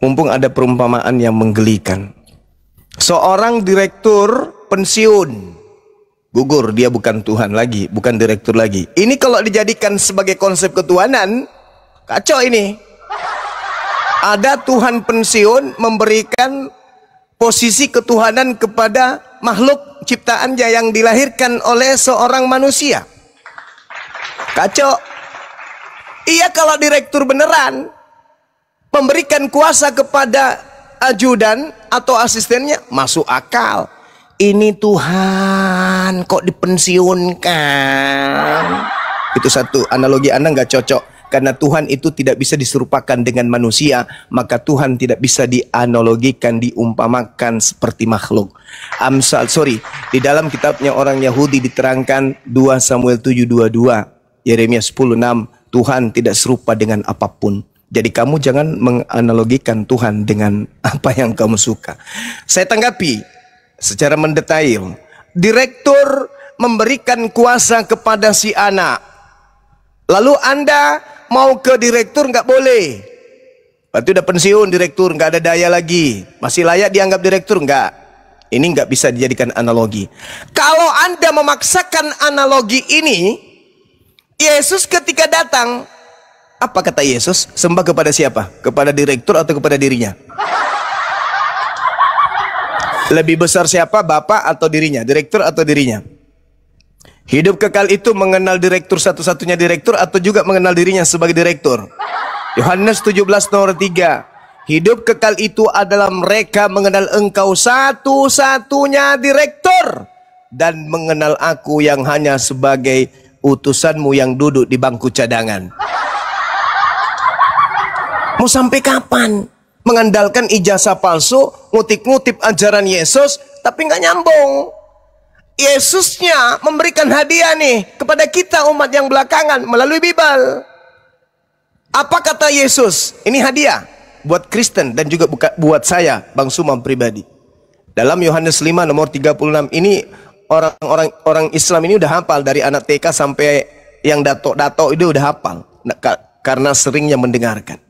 Mumpung ada perumpamaan yang menggelikan. Seorang direktur pensiun. Gugur, dia bukan Tuhan lagi, bukan direktur lagi. Ini kalau dijadikan sebagai konsep ketuhanan, kacau ini. Ada Tuhan pensiun memberikan posisi ketuhanan kepada makhluk ciptaannya yang dilahirkan oleh seorang manusia. Kacau. Iya, kalau direktur beneran memberikan kuasa kepada ajudan atau asistennya, masuk akal. Ini Tuhan kok dipensiunkan. Itu satu, analogi Anda nggak cocok. Karena Tuhan itu tidak bisa diserupakan dengan manusia, maka Tuhan tidak bisa dianalogikan, diumpamakan seperti makhluk. Di dalam kitabnya orang Yahudi diterangkan 2 Samuel 7:22, Yeremia 10:6, Tuhan tidak serupa dengan apapun. Jadi kamu jangan menganalogikan Tuhan dengan apa yang kamu suka. Saya tanggapi secara mendetail. Direktur memberikan kuasa kepada si anak. Lalu Anda mau ke direktur nggak boleh. Berarti udah pensiun direktur, nggak ada daya lagi. Masih layak dianggap direktur nggak? Ini nggak bisa dijadikan analogi. Kalau Anda memaksakan analogi ini, Yesus ketika datang, apa kata Yesus? Sembah kepada siapa? Kepada direktur atau kepada dirinya? Lebih besar siapa? Bapak atau dirinya? Direktur atau dirinya? Hidup kekal itu mengenal direktur satu-satunya direktur atau juga mengenal dirinya sebagai direktur? Yohanes 17 nomor 3. Hidup kekal itu adalah mereka mengenal engkau satu-satunya direktur dan mengenal aku yang hanya sebagai utusanmu yang duduk di bangku cadangan. Mau sampai kapan mengandalkan ijazah palsu, ngutip-ngutip ajaran Yesus, tapi nggak nyambung? Yesusnya memberikan hadiah nih kepada kita umat yang belakangan melalui Bible. Apa kata Yesus? Ini hadiah buat Kristen dan juga buat saya, Bang Sumam pribadi. Dalam Yohanes 5 nomor 36 ini orang Islam ini udah hafal dari anak TK sampai yang dato-dato itu udah hafal karena seringnya mendengarkan.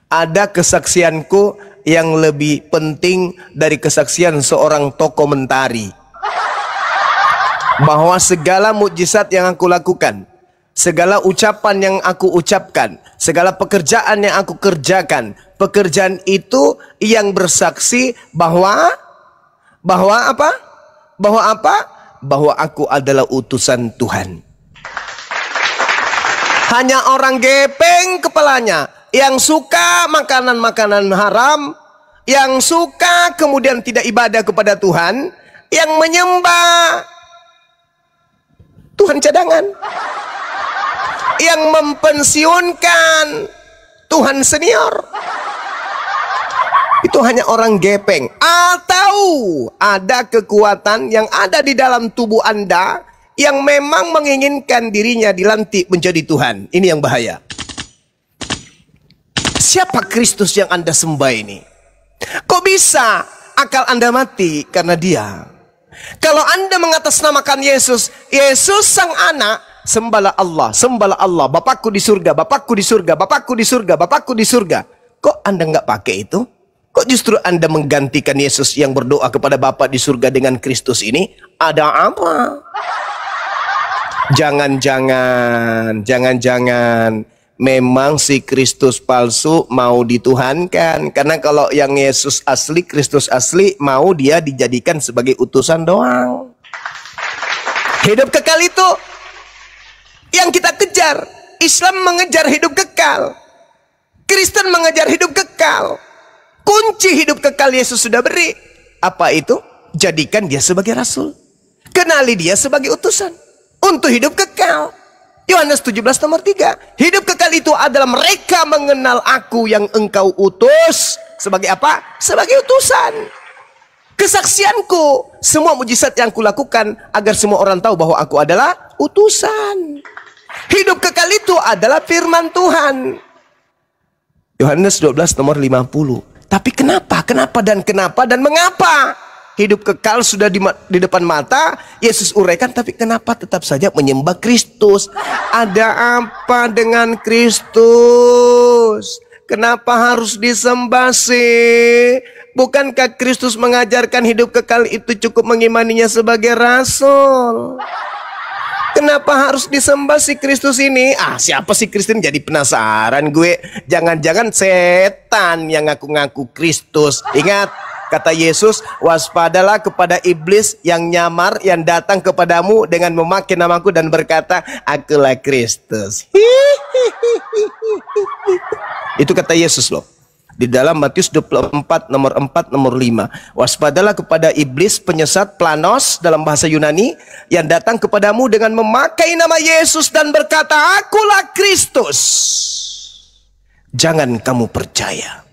Ada kesaksianku yang lebih penting dari kesaksian seorang tokoh mentari, bahwa segala mukjizat yang aku lakukan, segala ucapan yang aku ucapkan, segala pekerjaan yang aku kerjakan, pekerjaan itu yang bersaksi bahwa apa? Bahwa aku adalah utusan Tuhan. Hanya orang gepeng kepalanya yang suka makanan-makanan haram, yang suka kemudian tidak ibadah kepada Tuhan, yang menyembah Tuhan cadangan, yang mempensiunkan Tuhan senior. Itu hanya orang gepeng. Atau ada kekuatan yang ada di dalam tubuh Anda yang memang menginginkan dirinya dilantik menjadi Tuhan. Ini yang bahaya. Siapa Kristus yang Anda sembah ini? Kok bisa akal Anda mati karena dia? Kalau Anda mengatasnamakan Yesus, Yesus sang anak, sembahlah Allah, Bapakku di surga, Bapakku di surga, Bapakku di surga, Bapakku di surga. Kok Anda nggak pakai itu? Kok justru Anda menggantikan Yesus yang berdoa kepada Bapa di surga dengan Kristus ini? Ada apa? Jangan-jangan memang si Kristus palsu mau dituhankan. Karena kalau yang Yesus asli, Kristus asli, mau dia dijadikan sebagai utusan doang. Hidup kekal itu yang kita kejar. Islam mengejar hidup kekal, Kristen mengejar hidup kekal. Kunci hidup kekal Yesus sudah beri. Apa itu? Jadikan dia sebagai rasul, kenali dia sebagai utusan untuk hidup kekal. Yohanes 17 nomor 3. Hidup kekal itu adalah mereka mengenal aku yang engkau utus. Sebagai apa? Sebagai utusan. Kesaksianku, semua mujizat yang kulakukan agar semua orang tahu bahwa aku adalah utusan. Hidup kekal itu adalah firman Tuhan. Yohanes 12 nomor 50. Tapi kenapa dan mengapa? Hidup kekal sudah di depan mata, Yesus uraikan, tapi kenapa tetap saja menyembah Kristus? Ada apa dengan Kristus? Kenapa harus disembah sih? Bukankah Kristus mengajarkan hidup kekal itu cukup mengimaninya sebagai rasul? Kenapa harus disembah si Kristus ini? Siapa sih Kristus? Jadi penasaran gue. Jangan-jangan setan yang ngaku-ngaku Kristus. Ingat, kata Yesus, waspadalah kepada iblis yang nyamar, yang datang kepadamu dengan memakai namaku dan berkata, akulah Kristus. Itu kata Yesus loh. Di dalam Matius 24 nomor 4 nomor 5. Waspadalah kepada iblis penyesat, planos dalam bahasa Yunani, yang datang kepadamu dengan memakai nama Yesus dan berkata, akulah Kristus. Jangan kamu percaya.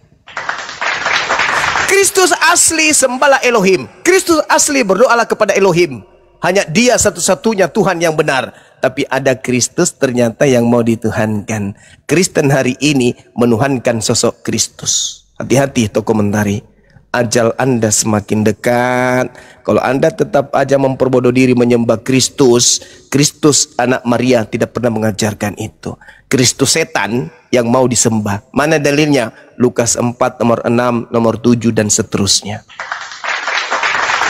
Kristus asli sembahlah Elohim. Kristus asli berdoalah kepada Elohim. Hanya dia satu-satunya Tuhan yang benar. Tapi ada Kristus ternyata yang mau dituhankan. Kristen hari ini menuhankan sosok Kristus. Hati-hati tokoh mentari. Ajal Anda semakin dekat. Kalau Anda tetap aja memperbodoh diri menyembah Kristus, Kristus anak Maria tidak pernah mengajarkan itu. Kristus setan yang mau disembah. Mana dalilnya? Lukas 4 nomor 6, nomor 7 dan seterusnya.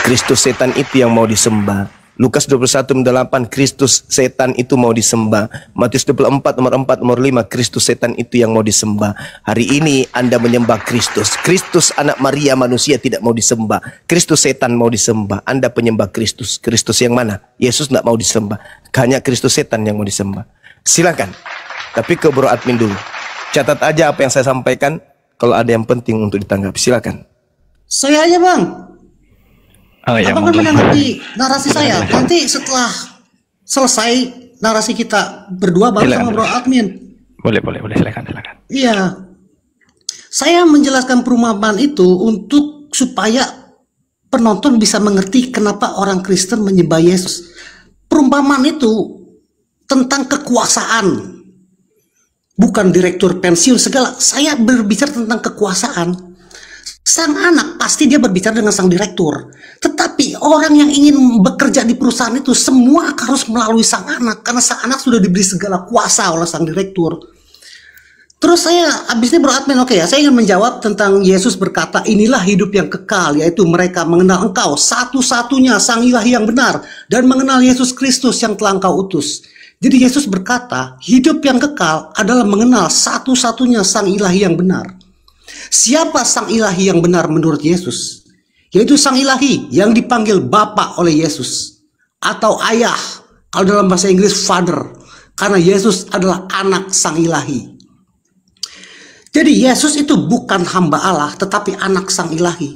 Kristus setan itu yang mau disembah. Lukas 21:8 Kristus setan itu mau disembah. Matius 24 nomor 4 nomor 5 Kristus setan itu yang mau disembah. Hari ini Anda menyembah Kristus. Kristus anak Maria manusia tidak mau disembah. Kristus setan mau disembah. Anda penyembah Kristus. Kristus yang mana? Yesus tidak mau disembah. Hanya Kristus setan yang mau disembah. Silakan. Tapi ke Bro Admin dulu. Catat aja apa yang saya sampaikan. Kalau ada yang penting untuk ditanggapi, silakan. Saya aja Bang. Oh, ya, Abang kan menanggapi narasi saya. Nanti setelah selesai narasi kita berdua baru sama Bro Admin. Boleh, silakan. Iya. Saya menjelaskan perumpamaan itu untuk supaya penonton bisa mengerti kenapa orang Kristen menyembah Yesus. Perumpamaan itu tentang kekuasaan. Bukan direktur pensiun segala. Saya berbicara tentang kekuasaan. Sang anak pasti dia berbicara dengan sang direktur. Tetapi orang yang ingin bekerja di perusahaan itu semua harus melalui sang anak. Karena sang anak sudah diberi segala kuasa oleh sang direktur. Terus saya habis ini Bro Admin, oke ya, saya ingin menjawab tentang Yesus berkata, inilah hidup yang kekal, yaitu mereka mengenal Engkau satu-satunya sang ilahi yang benar, dan mengenal Yesus Kristus yang telah Engkau utus. Jadi Yesus berkata, hidup yang kekal adalah mengenal satu-satunya sang ilahi yang benar. Siapa sang ilahi yang benar menurut Yesus? Yaitu sang ilahi yang dipanggil Bapa oleh Yesus, atau ayah, kalau dalam bahasa Inggris father, karena Yesus adalah anak sang ilahi. Jadi Yesus itu bukan hamba Allah, tetapi anak sang ilahi.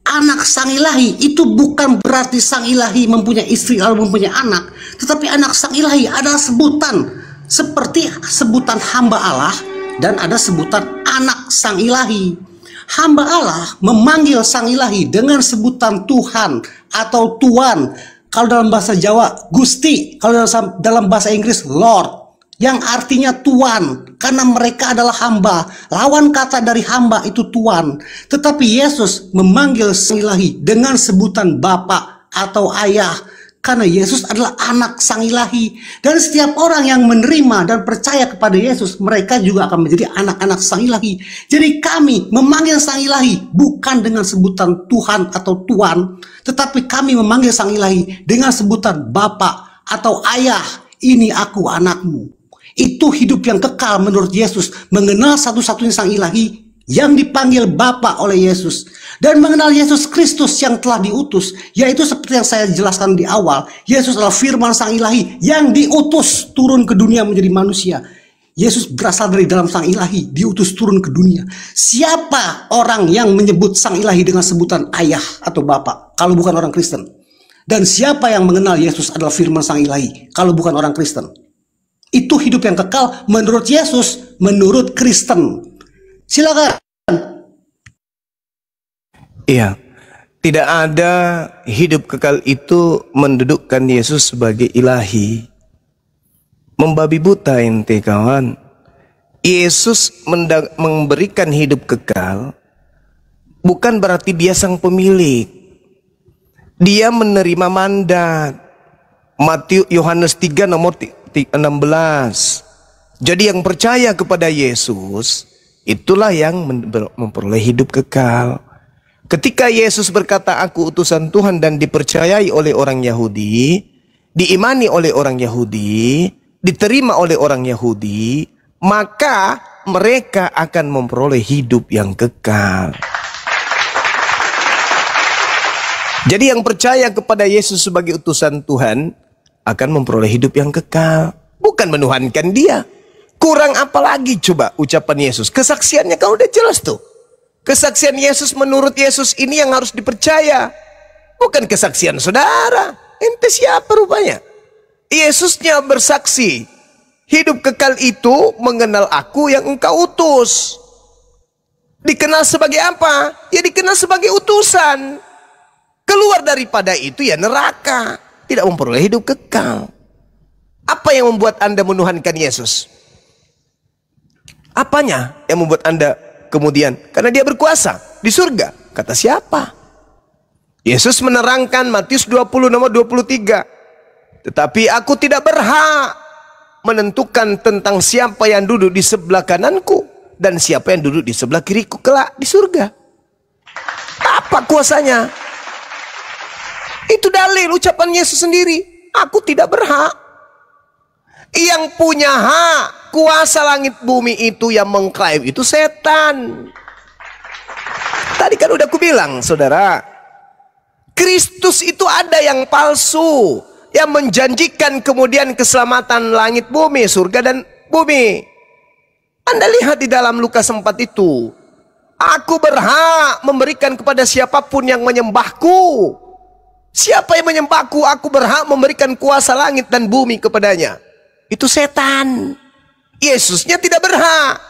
Anak sang ilahi itu bukan berarti sang ilahi mempunyai istri atau mempunyai anak, tetapi anak sang ilahi adalah sebutan seperti sebutan hamba Allah dan ada sebutan anak sang ilahi. Hamba Allah memanggil sang ilahi dengan sebutan Tuhan atau Tuan. Kalau dalam bahasa Jawa Gusti, kalau dalam bahasa Inggris Lord, yang artinya Tuan, karena mereka adalah hamba. Lawan kata dari hamba itu Tuan. Tetapi Yesus memanggil sang ilahi dengan sebutan Bapa atau Ayah, karena Yesus adalah anak sang ilahi. Dan setiap orang yang menerima dan percaya kepada Yesus, mereka juga akan menjadi anak-anak sang ilahi. Jadi kami memanggil sang ilahi bukan dengan sebutan Tuhan atau Tuan, tetapi kami memanggil sang ilahi dengan sebutan Bapa atau Ayah. Ini aku anakmu. Itu hidup yang kekal menurut Yesus, mengenal satu-satunya sang ilahi yang dipanggil Bapa oleh Yesus, dan mengenal Yesus Kristus yang telah diutus, yaitu seperti yang saya jelaskan di awal, Yesus adalah firman sang ilahi yang diutus turun ke dunia menjadi manusia. Yesus berasal dari dalam sang ilahi, diutus turun ke dunia. Siapa orang yang menyebut sang ilahi dengan sebutan ayah atau Bapa kalau bukan orang Kristen? Dan siapa yang mengenal Yesus adalah firman sang ilahi kalau bukan orang Kristen? Itu hidup yang kekal menurut Yesus, menurut Kristen. Silakan. Iya, tidak ada hidup kekal itu mendudukkan Yesus sebagai ilahi. Membabi buta ente kawan. Yesus memberikan hidup kekal bukan berarti dia sang pemilik. Dia menerima mandat. Yohanes 3 nomor 16. Jadi yang percaya kepada Yesus itulah yang memperoleh hidup kekal. Ketika Yesus berkata aku utusan Tuhan dan dipercayai oleh orang Yahudi, diimani oleh orang Yahudi, diterima oleh orang Yahudi, maka mereka akan memperoleh hidup yang kekal. Jadi yang percaya kepada Yesus sebagai utusan Tuhan akan memperoleh hidup yang kekal, bukan menuhankan dia. Kurang apa lagi coba ucapan Yesus? Kesaksiannya kan udah jelas tuh. Kesaksian Yesus menurut Yesus ini yang harus dipercaya, bukan kesaksian saudara. Ente siapa rupanya? Yesusnya bersaksi, hidup kekal itu mengenal aku yang engkau utus. Dikenal sebagai apa? Ya dikenal sebagai utusan. Keluar daripada itu ya neraka, tidak memperoleh hidup kekal. Apa yang membuat Anda menuhankan Yesus? Apanya yang membuat Anda kemudian? Karena dia berkuasa di surga. Kata siapa? Yesus menerangkan Matius 20 nomor 23. Tetapi aku tidak berhak menentukan tentang siapa yang duduk di sebelah kananku dan siapa yang duduk di sebelah kiriku kelak di surga. Apa kuasanya? Itu dalil ucapan Yesus sendiri. Aku tidak berhak. Yang punya hak kuasa langit bumi itu yang mengklaim itu setan. Tadi kan udah aku bilang, saudara, Kristus itu ada yang palsu, yang menjanjikan kemudian keselamatan langit bumi, surga dan bumi. Anda lihat di dalam Lukas 4 itu, aku berhak memberikan kepada siapapun yang menyembahku. Siapa yang menyembahku, aku berhak memberikan kuasa langit dan bumi kepadanya. Itu setan. Yesusnya tidak berhak.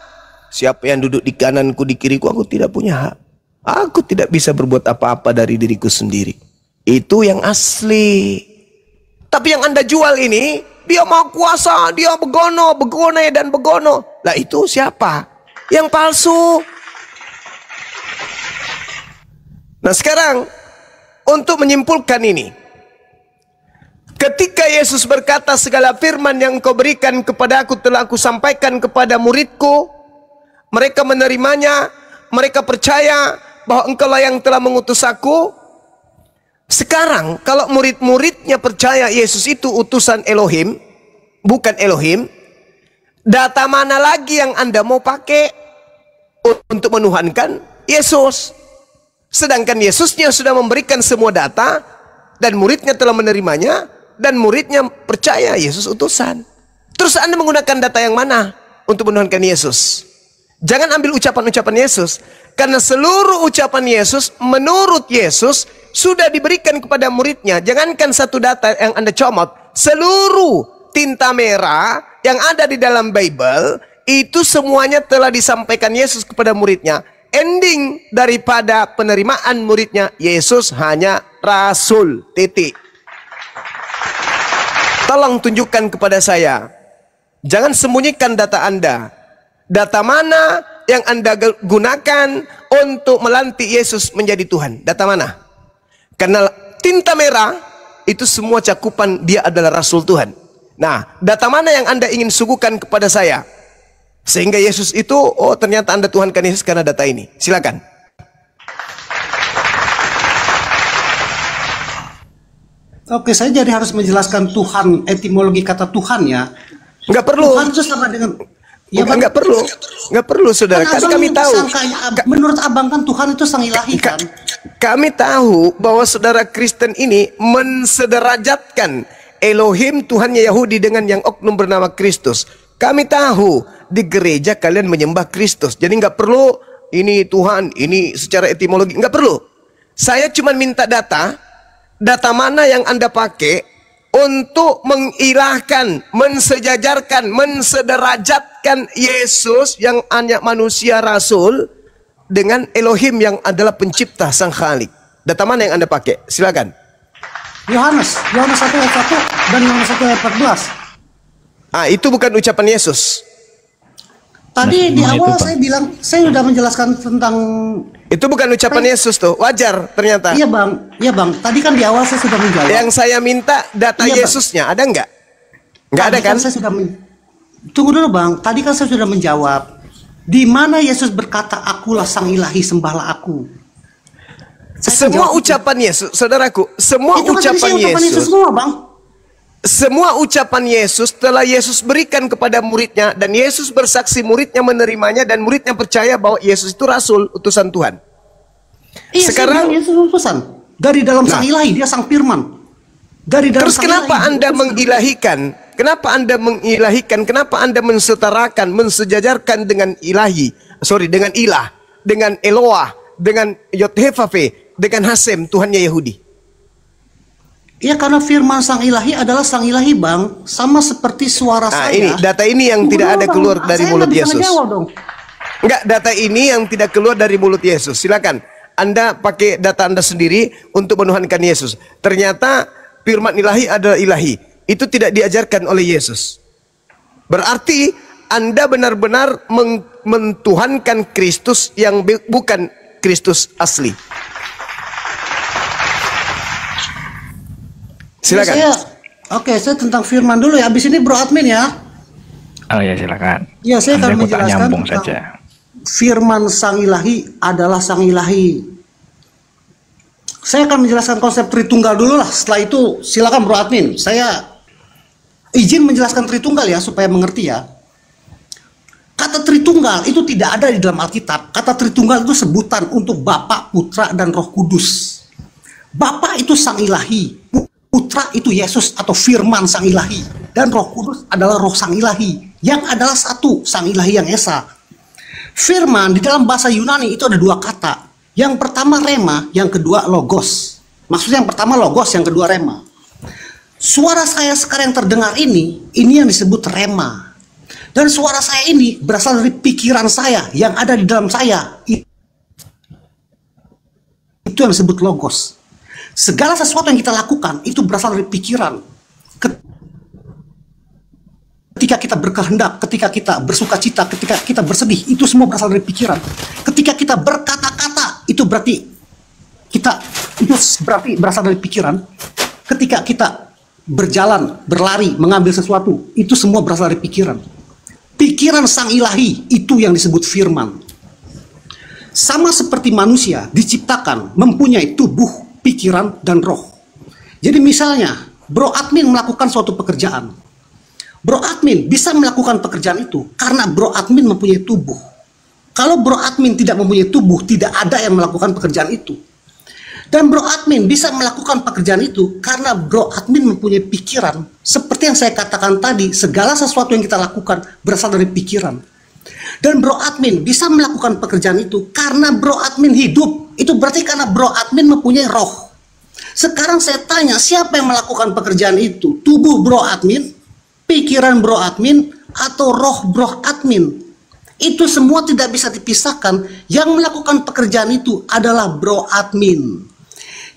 Siapa yang duduk di kananku, di kiriku, aku tidak punya hak. Aku tidak bisa berbuat apa-apa dari diriku sendiri. Itu yang asli. Tapi yang Anda jual ini, dia mau kuasa, dia begono, begone dan begono. Lah itu siapa? Yang palsu. Nah sekarang, untuk menyimpulkan ini, ketika Yesus berkata segala firman yang kau berikan kepada aku telah aku sampaikan kepada muridku, mereka menerimanya, mereka percaya bahwa engkaulah yang telah mengutus aku. Sekarang kalau murid-muridnya percaya Yesus itu utusan Elohim, bukan Elohim, data mana lagi yang Anda mau pakai untuk menuhankan Yesus? Sedangkan Yesusnya sudah memberikan semua data dan muridnya telah menerimanya dan muridnya percaya Yesus utusan. Terus Anda menggunakan data yang mana untuk menuhankan Yesus? Jangan ambil ucapan-ucapan Yesus, karena seluruh ucapan Yesus menurut Yesus sudah diberikan kepada muridnya. Jangankan satu data yang Anda comot, seluruh tinta merah yang ada di dalam Bible itu semuanya telah disampaikan Yesus kepada muridnya. Ending daripada penerimaan muridnya, Yesus hanya rasul, titik. Tolong tunjukkan kepada saya. Jangan sembunyikan data Anda. Data mana yang Anda gunakan untuk melantik Yesus menjadi Tuhan? Data mana? Karena tinta merah itu semua cakupan dia adalah rasul Tuhan. Nah, data mana yang Anda ingin suguhkan kepada saya? Sehingga Yesus itu, oh ternyata Anda tuhankan Yesus karena data ini. Silakan. Oke, saya jadi harus menjelaskan Tuhan, etimologi kata Tuhan ya. Enggak perlu. Tuhan itu sama dengan... Ya, enggak perlu. Enggak perlu, saudara. Kan kami tahu. Menurut abang kan Tuhan itu sang ilahi kan? Kami tahu bahwa saudara Kristen ini mensederajatkan Elohim Tuhannya Yahudi dengan yang oknum bernama Kristus. Kami tahu di gereja kalian menyembah Kristus. Jadi nggak perlu ini Tuhan, ini secara etimologi. Nggak perlu. Saya cuma minta data. Data mana yang Anda pakai untuk mengilahkan, mensejajarkan, mensederajatkan Yesus yang hanya manusia rasul dengan Elohim yang adalah pencipta sang Khalik. Data mana yang Anda pakai? Silakan. Yohanes 1 ayat 1 dan Yohanes 1 ayat 14. Ah, itu bukan ucapan Yesus. Tadi di awal saya bilang, saya sudah menjelaskan tentang... Itu bukan ucapan Yesus tuh, wajar ternyata. Iya bang, tadi kan di awal saya sudah menjawab. Yang saya minta data Yesusnya, ada nggak? Nggak ada kan? Saya sudah Tunggu dulu bang, tadi kan saya sudah menjawab. Di mana Yesus berkata, akulah sang ilahi, sembahlah aku. Semua ucapan Yesus, saudaraku, semua ucapan Yesus semua bang. Semua ucapan Yesus telah Yesus berikan kepada muridnya, dan Yesus bersaksi muridnya menerimanya, dan muridnya percaya bahwa Yesus itu rasul utusan Tuhan. Iya, sekarang Yesus utusan dari dalam sang ilahi, dia sang firman. Dari dalam terus kenapa Anda mengilahikan? Kenapa Anda mengilahikan? Kenapa Anda mensetarakan, mensejajarkan dengan ilahi? Dengan ilah, dengan Eloah, dengan Yod-Heh-Vaveh, dengan Hasem, Tuhannya Yahudi. Ya karena firman sang ilahi adalah sang ilahi bang, sama seperti suara saya. Ini data ini yang tidak ada keluar dari mulut Yesus. Enggak, data ini yang tidak keluar dari mulut Yesus. Silakan Anda pakai data Anda sendiri untuk menuhankan Yesus. Ternyata firman ilahi adalah ilahi. Itu tidak diajarkan oleh Yesus. Berarti Anda benar-benar mentuhankan Kristus yang bukan Kristus asli. Silakan. Saya tentang firman dulu ya. Habis ini Bro Admin ya. Oh ya, silakan. Ya, saya akan menjelaskan saja. Firman sang ilahi adalah sang ilahi. Saya akan menjelaskan konsep Tritunggal dulu lah. Setelah itu silakan Bro Admin. Saya izin menjelaskan Tritunggal ya supaya mengerti ya. Kata Tritunggal itu tidak ada di dalam Alkitab. Kata Tritunggal itu sebutan untuk Bapa, Putra, dan Roh Kudus. Bapa itu Sang Ilahi, Putra itu Yesus atau Firman Sang Ilahi, dan Roh Kudus adalah Roh Sang Ilahi yang adalah satu, Sang Ilahi yang Esa. Firman di dalam bahasa Yunani itu ada dua kata. Yang pertama rema, yang kedua logos. Maksudnya yang pertama logos, yang kedua rema. Suara saya sekarang yang terdengar ini yang disebut rema. Dan suara saya ini berasal dari pikiran saya yang ada di dalam saya. Itu yang disebut logos. Segala sesuatu yang kita lakukan itu berasal dari pikiran. Ketika kita berkehendak, ketika kita bersuka cita, ketika kita bersedih, itu semua berasal dari pikiran. Ketika kita berkata-kata, itu berarti berasal dari pikiran. Ketika kita berjalan, berlari, mengambil sesuatu, itu semua berasal dari pikiran. Pikiran Sang Ilahi itu yang disebut firman. Sama seperti manusia diciptakan mempunyai tubuh, pikiran, dan roh. Jadi misalnya Bro Admin melakukan suatu pekerjaan. Bro Admin bisa melakukan pekerjaan itu karena Bro Admin mempunyai tubuh. Kalau Bro Admin tidak mempunyai tubuh, tidak ada yang melakukan pekerjaan itu. Dan Bro Admin bisa melakukan pekerjaan itu karena Bro Admin mempunyai pikiran. Seperti yang saya katakan tadi, segala sesuatu yang kita lakukan berasal dari pikiran. Dan Bro Admin bisa melakukan pekerjaan itu karena Bro Admin hidup. Itu berarti karena Bro Admin mempunyai roh. Sekarang saya tanya, siapa yang melakukan pekerjaan itu? Tubuh Bro Admin, pikiran Bro Admin, atau roh Bro Admin? Itu semua tidak bisa dipisahkan. Yang melakukan pekerjaan itu adalah Bro Admin.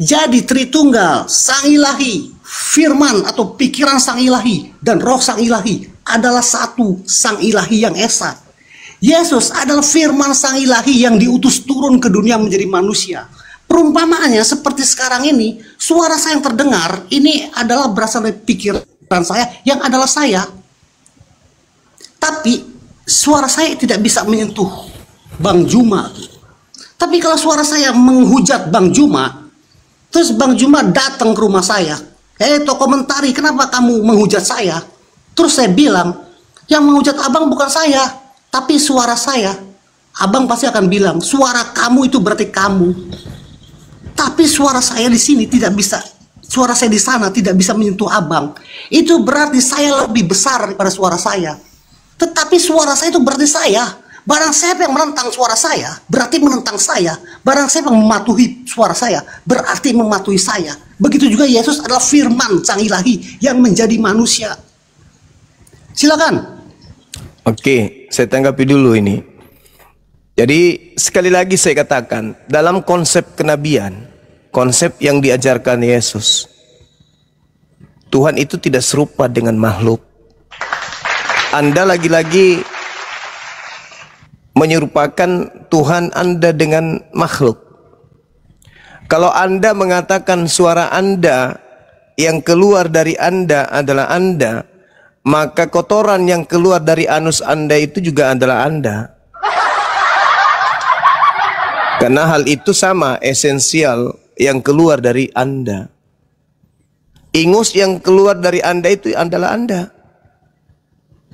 Jadi Tritunggal, Sang Ilahi, Firman atau pikiran Sang Ilahi, dan roh Sang Ilahi adalah satu, Sang Ilahi yang Esa. Yesus adalah Firman Sang Ilahi yang diutus turun ke dunia menjadi manusia. Perumpamaannya seperti sekarang ini, suara saya yang terdengar ini adalah berasal dari pikiran saya yang adalah saya. Tapi suara saya tidak bisa menyentuh Bang Juma. Tapi kalau suara saya menghujat Bang Juma, terus Bang Juma datang ke rumah saya, komentari, kenapa kamu menghujat saya? Terus saya bilang, yang menghujat abang bukan saya, tapi suara saya. Abang pasti akan bilang, suara kamu itu berarti kamu. Tapi suara saya di sini tidak bisa, suara saya di sana tidak bisa menyentuh abang. Itu berarti saya lebih besar daripada suara saya. Tetapi suara saya itu berarti saya. Barang siapa yang menentang suara saya, berarti menentang saya. Barang siapa yang mematuhi suara saya, berarti mematuhi saya. Begitu juga Yesus adalah Firman Sang Ilahi yang menjadi manusia. Silakan. Oke, saya tanggapi dulu ini. Jadi sekali lagi saya katakan, dalam konsep kenabian, konsep yang diajarkan Yesus, Tuhan itu tidak serupa dengan makhluk. Anda lagi-lagi menyerupakan Tuhan Anda dengan makhluk. Kalau Anda mengatakan suara Anda yang keluar dari Anda adalah Anda, maka kotoran yang keluar dari anus Anda itu juga adalah Anda. Karena hal itu sama, esensial yang keluar dari Anda. Ingus yang keluar dari Anda itu adalah Anda.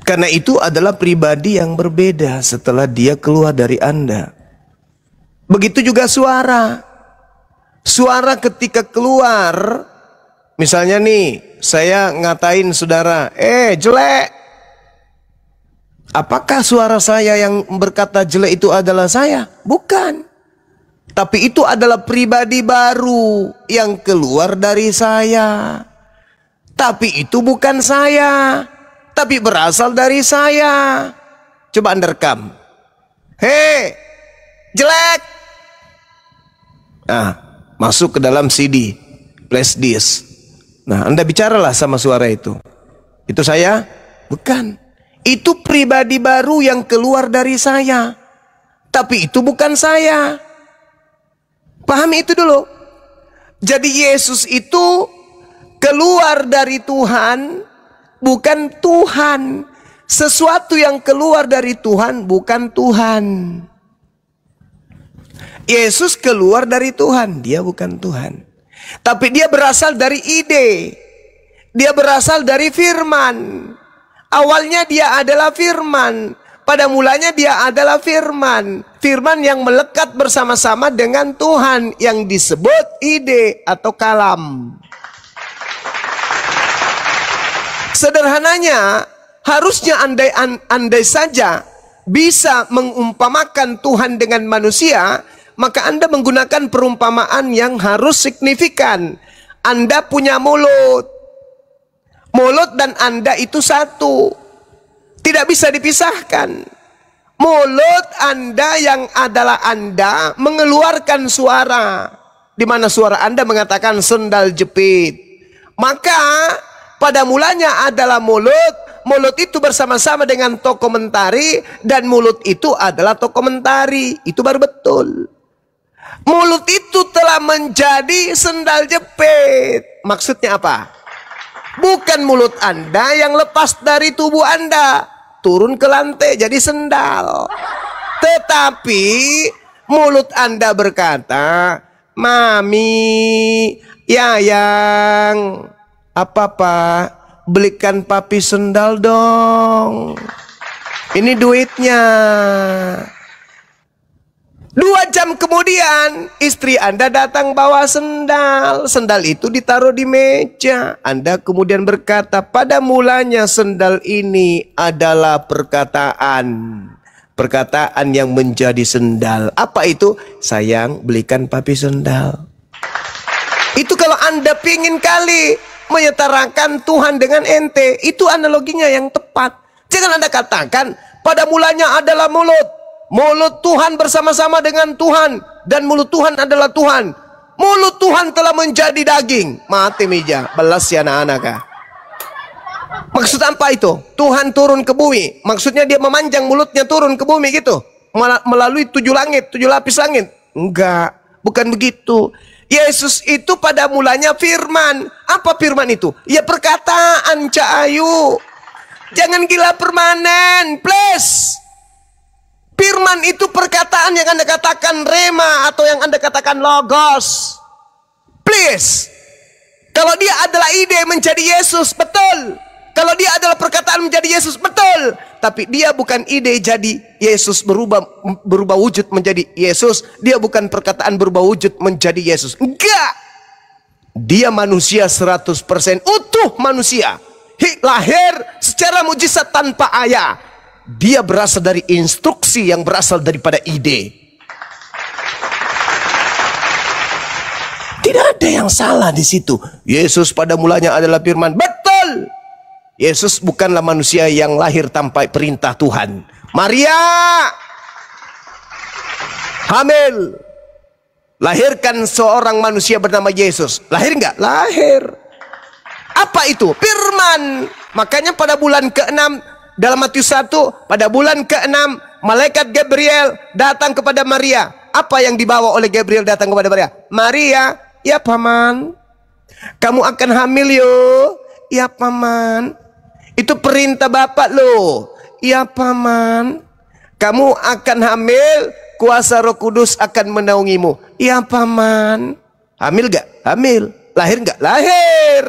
Karena itu adalah pribadi yang berbeda setelah dia keluar dari Anda. Begitu juga suara. Suara ketika keluar, misalnya nih, saya ngatain saudara, jelek. Apakah suara saya yang berkata jelek itu adalah saya? Bukan. Tapi itu adalah pribadi baru yang keluar dari saya. Tapi itu bukan saya, tapi berasal dari saya. Coba Anda rekam. Hei, jelek. Nah, masuk ke dalam CD, flash disk. Nah, Anda bicaralah sama suara itu. Itu saya? Bukan. Itu pribadi baru yang keluar dari saya. Tapi itu bukan saya. Pahami itu dulu. Jadi Yesus itu keluar dari Tuhan, bukan Tuhan. Sesuatu yang keluar dari Tuhan bukan Tuhan. Yesus keluar dari Tuhan, dia bukan Tuhan. Tapi dia berasal dari ide. Dia berasal dari firman. Awalnya dia adalah firman. Pada mulanya dia adalah firman. Firman yang melekat bersama-sama dengan Tuhan, yang disebut ide atau kalam. Sederhananya, harusnya andai saja bisa mengumpamakan Tuhan dengan manusia, maka Anda menggunakan perumpamaan yang harus signifikan. Anda punya mulut. Mulut dan Anda itu satu. Tidak bisa dipisahkan. Mulut Anda yang adalah Anda mengeluarkan suara. Di mana suara Anda mengatakan sendal jepit. Maka pada mulanya adalah mulut. Mulut itu bersama-sama dengan tokoh mentari. Dan mulut itu adalah tokoh mentari. Itu baru betul. Mulut itu telah menjadi sendal jepit. Maksudnya apa? Bukan mulut Anda yang lepas dari tubuh Anda, turun ke lantai jadi sendal. Tetapi mulut Anda berkata, Mami, Yayang, apa-apa, belikan papi sendal dong. Ini duitnya. 2 jam kemudian istri Anda datang bawa sendal. Sendal itu ditaruh di meja. Anda kemudian berkata, pada mulanya sendal ini adalah perkataan. Perkataan yang menjadi sendal. Apa itu? Sayang, belikan papi sendal. Itu kalau Anda pingin kali menyetarakan Tuhan dengan ente. Itu analoginya yang tepat. Jangan Anda katakan, pada mulanya adalah mulut. Mulut Tuhan bersama-sama dengan Tuhan. Dan mulut Tuhan adalah Tuhan. Mulut Tuhan telah menjadi daging. Mati meja. Belas ya anak-anak. Maksud apa itu? Tuhan turun ke bumi. Maksudnya dia memanjang mulutnya turun ke bumi gitu. Melalui 7 langit, 7 lapis langit. Enggak. Bukan begitu. Yesus itu pada mulanya firman. Apa firman itu? Ya perkataan, Cak Ayu. Jangan gila permanen, please. Firman itu perkataan yang Anda katakan rema atau yang Anda katakan logos. Please. Kalau dia adalah ide menjadi Yesus, betul. Kalau dia adalah perkataan menjadi Yesus, betul. Tapi dia bukan ide jadi Yesus berubah wujud menjadi Yesus. Dia bukan perkataan berubah wujud menjadi Yesus. Enggak. Dia manusia 100% utuh manusia. Lahir secara mujizat tanpa ayah. Dia berasal dari instruksi yang berasal daripada ide. Tidak ada yang salah di situ. Yesus pada mulanya adalah firman. Betul. Yesus bukanlah manusia yang lahir tanpa perintah Tuhan. Maria hamil. Lahirkan seorang manusia bernama Yesus. Lahir enggak? Lahir. Apa itu? Firman. Makanya pada bulan ke-6 dalam Matius 1, pada bulan ke-6, malaikat Gabriel datang kepada Maria. Apa yang dibawa oleh Gabriel datang kepada Maria? Maria, ya paman, kamu akan hamil yo. Ya paman, itu perintah Bapak loh. Ya paman, kamu akan hamil, kuasa Roh Kudus akan menaungimu. Ya paman. Hamil gak? Hamil. Lahir gak? Lahir.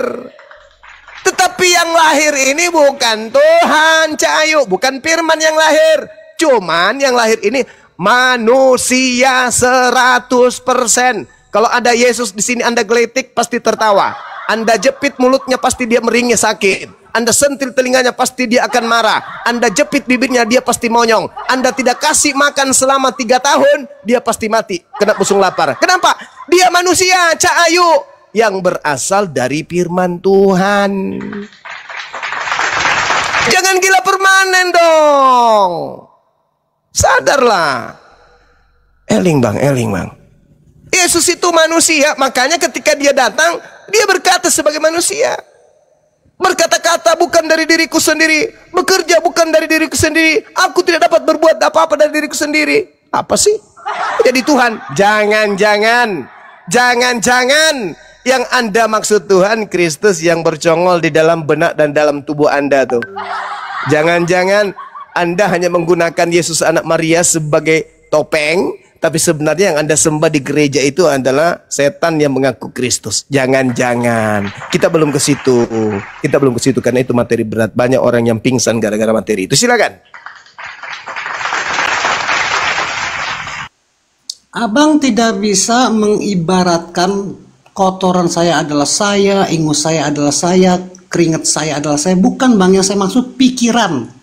Tetapi yang lahir ini bukan Tuhan, Cahayu, bukan firman yang lahir. Cuman yang lahir ini manusia 100%. Kalau ada Yesus di sini Anda geletik pasti tertawa. Anda jepit mulutnya pasti dia meringis sakit. Anda sentil telinganya pasti dia akan marah. Anda jepit bibirnya dia pasti monyong. Anda tidak kasih makan selama 3 tahun, dia pasti mati kena busung lapar. Kenapa? Dia manusia, Cahayu, yang berasal dari firman Tuhan. Jangan gila permanen dong. Sadarlah. Eling bang. Yesus itu manusia. Makanya ketika dia datang, dia berkata sebagai manusia. Berkata-kata bukan dari diriku sendiri. Bekerja bukan dari diriku sendiri. Aku tidak dapat berbuat apa-apa dari diriku sendiri. Apa sih? Jadi Tuhan. Jangan yang Anda maksud Tuhan Kristus yang bercongol di dalam benak dan dalam tubuh Anda tuh. Jangan-jangan Anda hanya menggunakan Yesus anak Maria sebagai topeng, Tapi sebenarnya yang Anda sembah di gereja itu adalah setan yang mengaku Kristus. Jangan-jangan. Kita belum ke situ. Kita belum ke situ karena itu materi berat. Banyak orang yang pingsan gara-gara materi itu. Silakan. Abang tidak bisa mengibaratkan kotoran saya adalah saya, ingus saya adalah saya, keringat saya adalah saya. Bukan bang, yang saya maksud pikiran.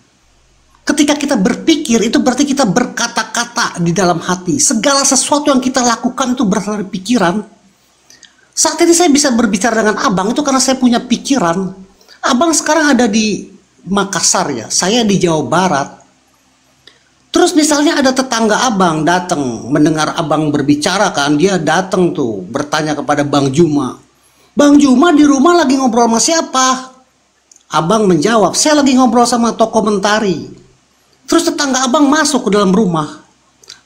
Ketika kita berpikir, itu berarti kita berkata-kata di dalam hati. Segala sesuatu yang kita lakukan itu berasal dari pikiran. Saat ini saya bisa berbicara dengan abang itu karena saya punya pikiran. Abang sekarang ada di Makassar ya, saya di Jawa Barat. Terus misalnya ada tetangga abang datang mendengar abang berbicara kan, dia datang tuh bertanya kepada Bang Juma. Bang Juma di rumah lagi ngobrol sama siapa? Abang menjawab, saya lagi ngobrol sama toko mentari. Terus tetangga abang masuk ke dalam rumah.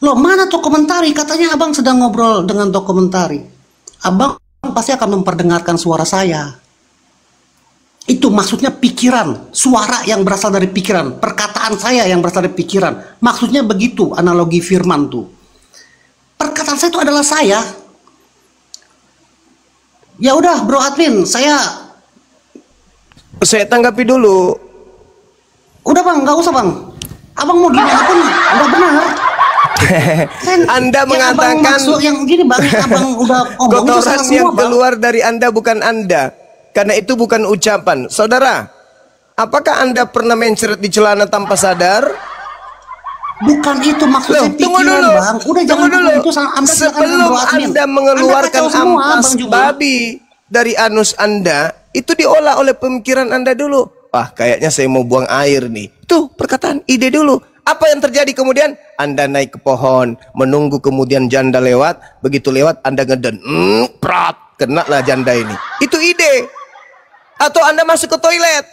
Loh, mana toko mentari? Katanya abang sedang ngobrol dengan toko mentari. Abang pasti akan memperdengarkan suara saya. Itu maksudnya pikiran. Suara yang berasal dari pikiran. Perkataan saya yang berasal dari pikiran. Maksudnya begitu analogi firman tuh. Perkataan saya itu adalah saya. Ya udah bro admin, saya tanggapi dulu. udah bang, nggak usah bang. Abang mau gimana pun nggak benar. Anda Yang mengatakan abang maksud yang gini bang, abang udah omong itu kotoran salah yang semua bang. keluar dari Anda bukan Anda. Karena itu bukan ucapan. Saudara, apakah Anda pernah mencret di celana tanpa sadar? Bukan itu maksudnya Tunggu pikiran dulu. bang. Udah jangan Tunggu dulu. itu Anda Sebelum Anda mengeluarkan ampas babi dari anus Anda, itu diolah oleh pemikiran Anda dulu. Wah, kayaknya saya mau buang air nih. Tuh, perkataan ide dulu. Apa yang terjadi kemudian? Anda naik ke pohon, menunggu kemudian janda lewat. Begitu lewat, Anda ngeden. Prat, kena lah janda ini. Itu ide. Atau Anda masuk ke toilet.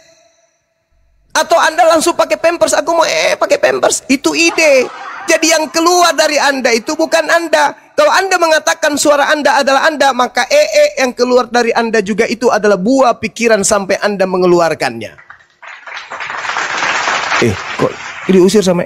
Atau Anda langsung pakai pampers. Aku mau pakai pampers. Itu ide. Jadi yang keluar dari Anda itu bukan Anda. Kalau Anda mengatakan suara Anda adalah Anda, maka yang keluar dari Anda juga itu adalah buah pikiran sampai Anda mengeluarkannya. Kok diusir sama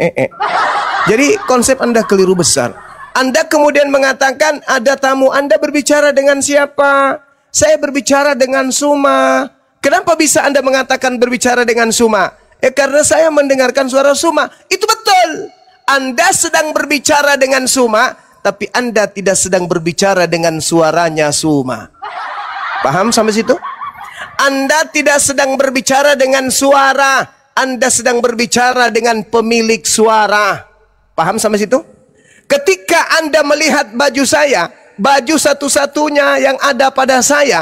Jadi konsep Anda keliru besar. Anda kemudian mengatakan ada tamu, Anda berbicara dengan siapa? Saya berbicara dengan Suma. Kenapa bisa Anda mengatakan berbicara dengan Suma? Karena saya mendengarkan suara Suma. Itu betul. Anda sedang berbicara dengan Suma, tapi Anda tidak sedang berbicara dengan suaranya Suma. Paham sampai situ? Anda tidak sedang berbicara dengan suara. Anda sedang berbicara dengan pemilik suara. Paham sampai situ? Ketika Anda melihat baju saya, baju satu-satunya yang ada pada saya,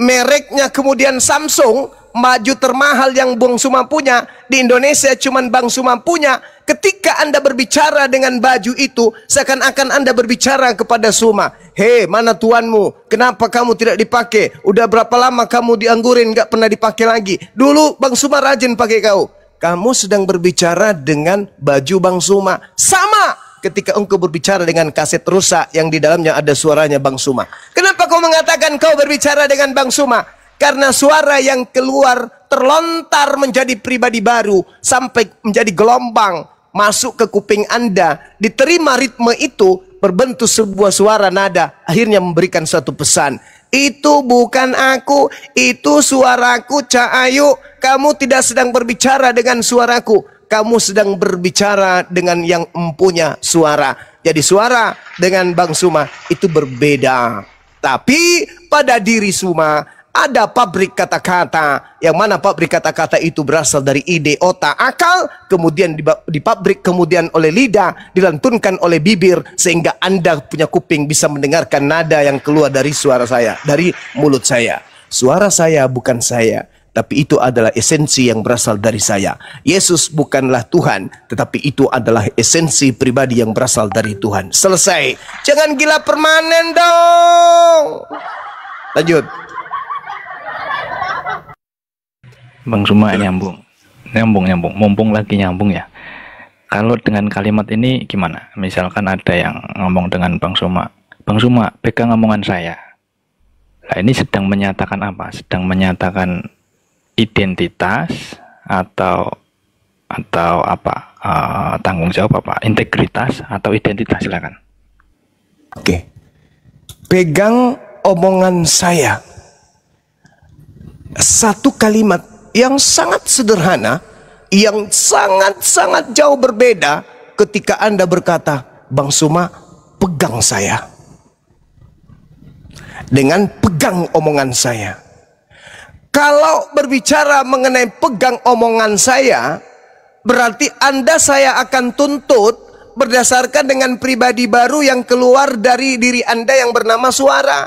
mereknya kemudian Samsung, baju termahal yang Bang Suma punya, di Indonesia cuman Bang Suma punya. Ketika Anda berbicara dengan baju itu, seakan-akan Anda berbicara kepada Suma. Hei, mana tuanmu? Kenapa kamu tidak dipakai? Udah berapa lama kamu dianggurin gak pernah dipakai lagi? Dulu Bang Suma rajin pakai kau. Kamu sedang berbicara dengan baju Bang Suma. Sama ketika engkau berbicara dengan kaset rusak yang di dalamnya ada suaranya Bang Suma. Kenapa kau mengatakan kau berbicara dengan Bang Suma? Karena suara yang keluar terlontar menjadi pribadi baru sampai menjadi gelombang masuk ke kuping Anda, diterima ritme itu berbentuk sebuah suara nada, akhirnya memberikan suatu pesan. Itu bukan aku, itu suaraku Cak Ayu. Kamu tidak sedang berbicara dengan suaraku, kamu sedang berbicara dengan yang mempunyai suara. Jadi suara dengan Bang Suma itu berbeda. Tapi pada diri Suma ada pabrik kata-kata, yang mana pabrik kata-kata itu berasal dari ide, otak, akal, kemudian dipabrik kemudian oleh lidah, dilantunkan oleh bibir, sehingga Anda punya kuping bisa mendengarkan nada yang keluar dari suara saya, dari mulut saya. Suara saya bukan saya, tapi itu adalah esensi yang berasal dari saya. Yesus bukanlah Tuhan, tetapi itu adalah esensi pribadi yang berasal dari Tuhan. Selesai. Jangan gila permanen dong. Lanjut. Bang Suma nyambung, mumpung lagi nyambung ya. Kalau dengan kalimat ini gimana? Misalkan ada yang ngomong dengan Bang Suma, pegang omongan saya. Nah ini sedang menyatakan apa? Sedang menyatakan identitas atau apa? Tanggung jawab apa? Integritas atau identitas, silakan. Oke. Pegang omongan saya. Satu kalimat yang sangat sederhana, yang sangat-sangat jauh berbeda ketika Anda berkata, Bang Suma, pegang saya. Dengan pegang omongan saya. Kalau berbicara mengenai pegang omongan saya, berarti Anda saya akan tuntut berdasarkan dengan pribadi baru yang keluar dari diri Anda yang bernama suara.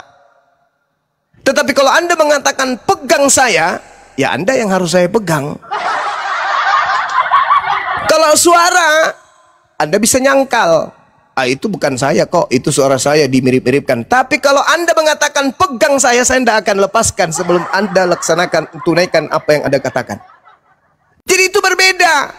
Tetapi kalau Anda mengatakan pegang saya, ya Anda yang harus saya pegang. Kalau suara, Anda bisa nyangkal. Itu bukan saya kok, itu suara saya dimirip-miripkan. Tapi kalau Anda mengatakan pegang saya tidak akan lepaskan sebelum Anda tunaikan apa yang Anda katakan. Jadi itu berbeda.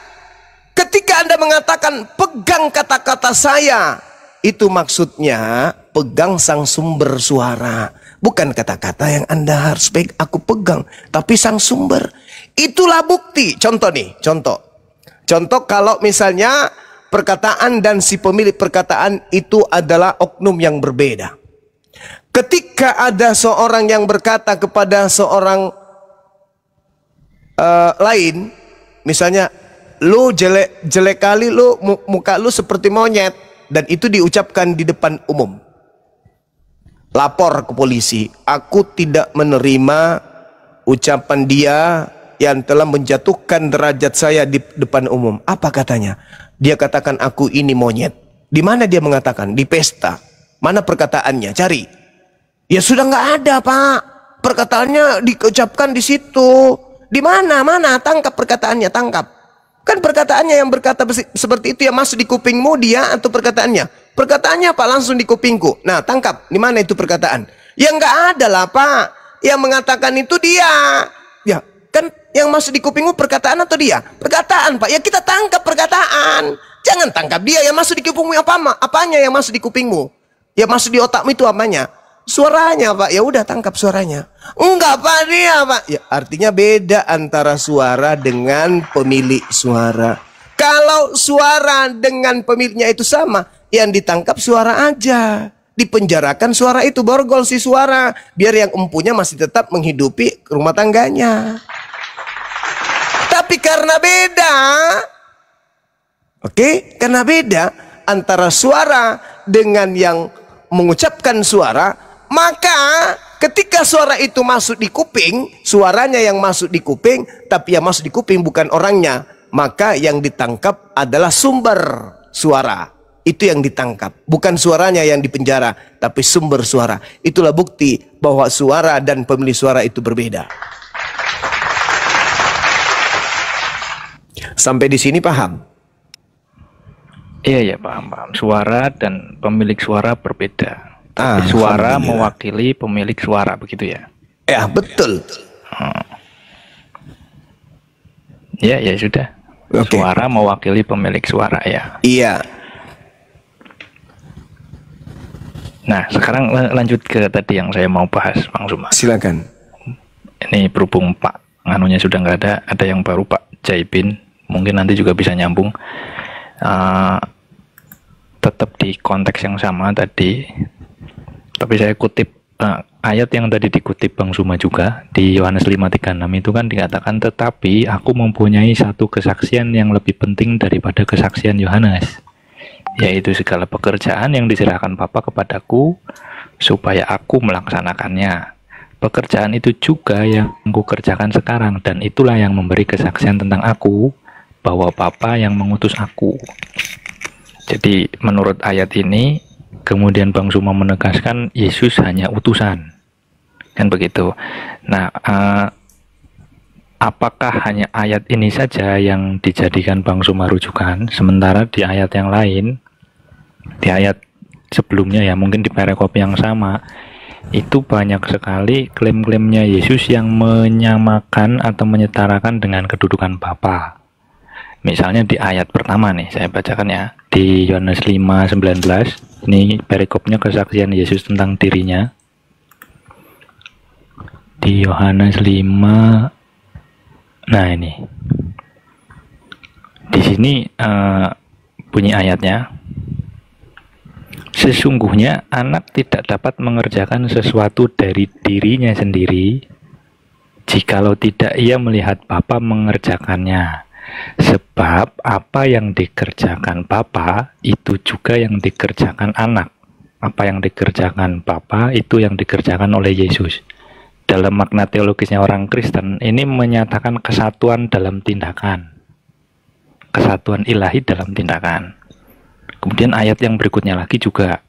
Ketika Anda mengatakan pegang kata-kata saya, itu maksudnya pegang sang sumber suara. Bukan kata-kata yang Anda harus aku pegang, tapi sang sumber. Itulah bukti. Contoh nih, contoh kalau misalnya perkataan dan si pemilik perkataan itu adalah oknum yang berbeda. Ketika ada seorang yang berkata kepada seorang lain, misalnya, lu jelek kali, lu muka lu seperti monyet, dan itu diucapkan di depan umum. Lapor ke polisi, aku tidak menerima ucapan dia yang telah menjatuhkan derajat saya di depan umum. Apa katanya? Dia katakan aku ini monyet. Di mana dia mengatakan? Di pesta. Mana perkataannya? Cari. Ya sudah nggak ada, Pak. Perkataannya diucapkan di situ. Di mana? Mana? Tangkap perkataannya, tangkap. Kan perkataannya yang berkata seperti itu yang masuk di kupingmu dia atau perkataannya? Perkataannya Pak langsung di kupingku. Nah, tangkap. Di mana itu perkataan? Ya nggak ada lah, Pak. Yang mengatakan itu dia. Ya, kan yang masuk di kupingmu perkataan atau dia? Perkataan, Pak. Ya kita tangkap perkataan. Jangan tangkap dia yang masuk di kupingmu apanya yang masuk di kupingmu? Yang masuk di otakmu itu apanya? Suaranya, Pak. Ya udah tangkap suaranya. Enggak, Pak, dia, Pak. Ya, artinya beda antara suara dengan pemilik suara. Kalau suara dengan pemiliknya itu sama, yang ditangkap suara aja. Dipenjarakan suara itu, borgol si suara. Biar yang empunya masih tetap menghidupi rumah tangganya. Tapi karena beda, oke, karena beda antara suara dengan yang mengucapkan suara, maka ketika suara itu masuk di kuping, suaranya yang masuk di kuping, tapi yang masuk di kuping bukan orangnya, maka yang ditangkap adalah sumber suara. Itu yang ditangkap, bukan suaranya yang dipenjara, tapi sumber suara. Itulah bukti bahwa suara dan pemilik suara itu berbeda. Sampai di sini paham? Iya, paham. Suara dan pemilik suara berbeda. Tapi suara mewakili pemilik suara, begitu ya? Ya, betul. Ya sudah. Okay. Suara mewakili pemilik suara, ya. Iya. Nah, sekarang lanjut ke tadi yang saya mau bahas, Bang Suma. Silakan. Ini berhubung Pak nganunya sudah nggak ada yang baru, Pak Jaibin. Mungkin nanti juga bisa nyambung. Tetap di konteks yang sama tadi. Tapi saya kutip ayat yang tadi dikutip Bang Suma juga di Yohanes 5:36 itu kan dikatakan, tetapi aku mempunyai satu kesaksian yang lebih penting daripada kesaksian Yohanes, yaitu segala pekerjaan yang diserahkan Bapa kepadaku supaya aku melaksanakannya. Pekerjaan itu juga yang aku kerjakan sekarang, dan itulah yang memberi kesaksian tentang aku bahwa Bapa yang mengutus aku. Jadi menurut ayat ini kemudian Bang Suma menegaskan Yesus hanya utusan, kan begitu. Nah, apakah hanya ayat ini saja yang dijadikan Bang Suma rujukan, sementara di ayat yang lain, di ayat sebelumnya ya, mungkin di perikop yang sama, itu banyak sekali klaim-klaimnya Yesus yang menyamakan atau menyetarakan dengan kedudukan Bapa. Misalnya di ayat pertama nih, saya bacakan ya, di Yohanes 5:19, ini perikopnya kesaksian Yesus tentang dirinya. Di Yohanes 5, nah ini, di sini bunyi ayatnya, Sesungguhnya anak tidak dapat mengerjakan sesuatu dari dirinya sendiri jikalau tidak ia melihat Bapa mengerjakannya. Sebab apa yang dikerjakan Bapa itu juga yang dikerjakan anak. Apa yang dikerjakan Bapa itu yang dikerjakan oleh Yesus. Dalam makna teologisnya orang Kristen, ini menyatakan kesatuan dalam tindakan. Kesatuan ilahi dalam tindakan. Kemudian ayat yang berikutnya lagi juga,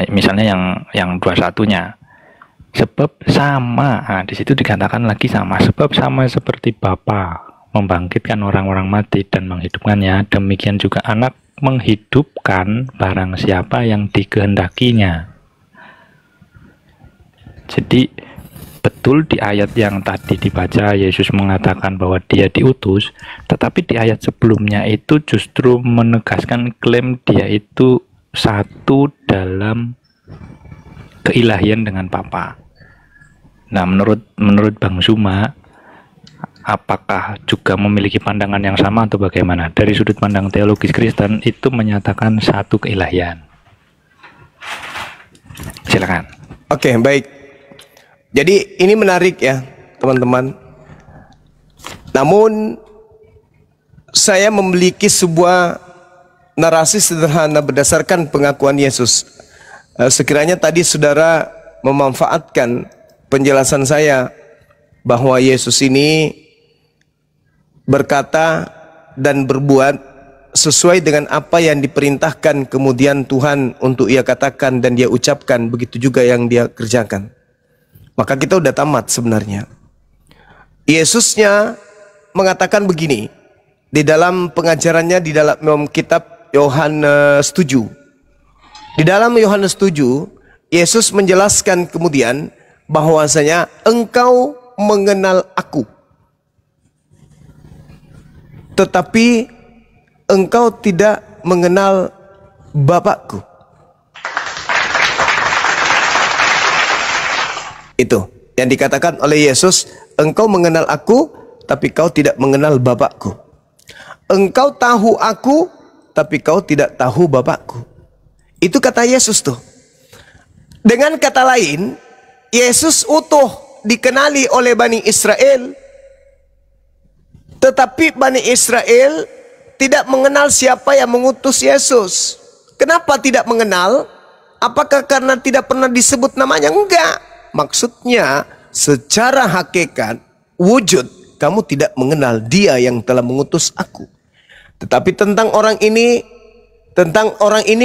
misalnya yang 21-nya, sebab sama, di situ dikatakan lagi sama, sebab sama seperti Bapa membangkitkan orang-orang mati dan menghidupkannya, demikian juga anak menghidupkan barang siapa yang dikehendakinya. Jadi betul di ayat yang tadi dibaca Yesus mengatakan bahwa dia diutus, tetapi di ayat sebelumnya itu justru menegaskan klaim dia itu satu dalam keilahian dengan Bapa. Nah, menurut Bang Zuma, apakah juga memiliki pandangan yang sama atau bagaimana? Dari sudut pandang teologis Kristen itu menyatakan satu keilahian. Silakan. Oke, baik. Jadi ini menarik ya teman-teman. Namun saya memiliki sebuah narasi sederhana berdasarkan pengakuan Yesus. Sekiranya tadi saudara memanfaatkan penjelasan saya bahwa Yesus ini berkata dan berbuat sesuai dengan apa yang diperintahkan kemudian Tuhan untuk ia katakan dan dia ucapkan, begitu juga yang dia kerjakan. Maka kita udah tamat sebenarnya. Yesusnya mengatakan begini di dalam pengajarannya di dalam kitab Yohanes 7. Di dalam Yohanes 7, Yesus menjelaskan kemudian bahwasanya engkau mengenal aku, tetapi engkau tidak mengenal Bapakku. Itu yang dikatakan oleh Yesus, engkau mengenal aku, tapi kau tidak mengenal Bapakku. Engkau tahu aku, tapi kau tidak tahu Bapakku. Itu kata Yesus tuh. Dengan kata lain, Yesus utuh dikenali oleh Bani Israel, tetapi Bani Israel tidak mengenal siapa yang mengutus Yesus. Kenapa tidak mengenal? Apakah karena tidak pernah disebut namanya? Enggak. Maksudnya secara hakikat wujud kamu tidak mengenal dia yang telah mengutus aku. Tetapi tentang orang ini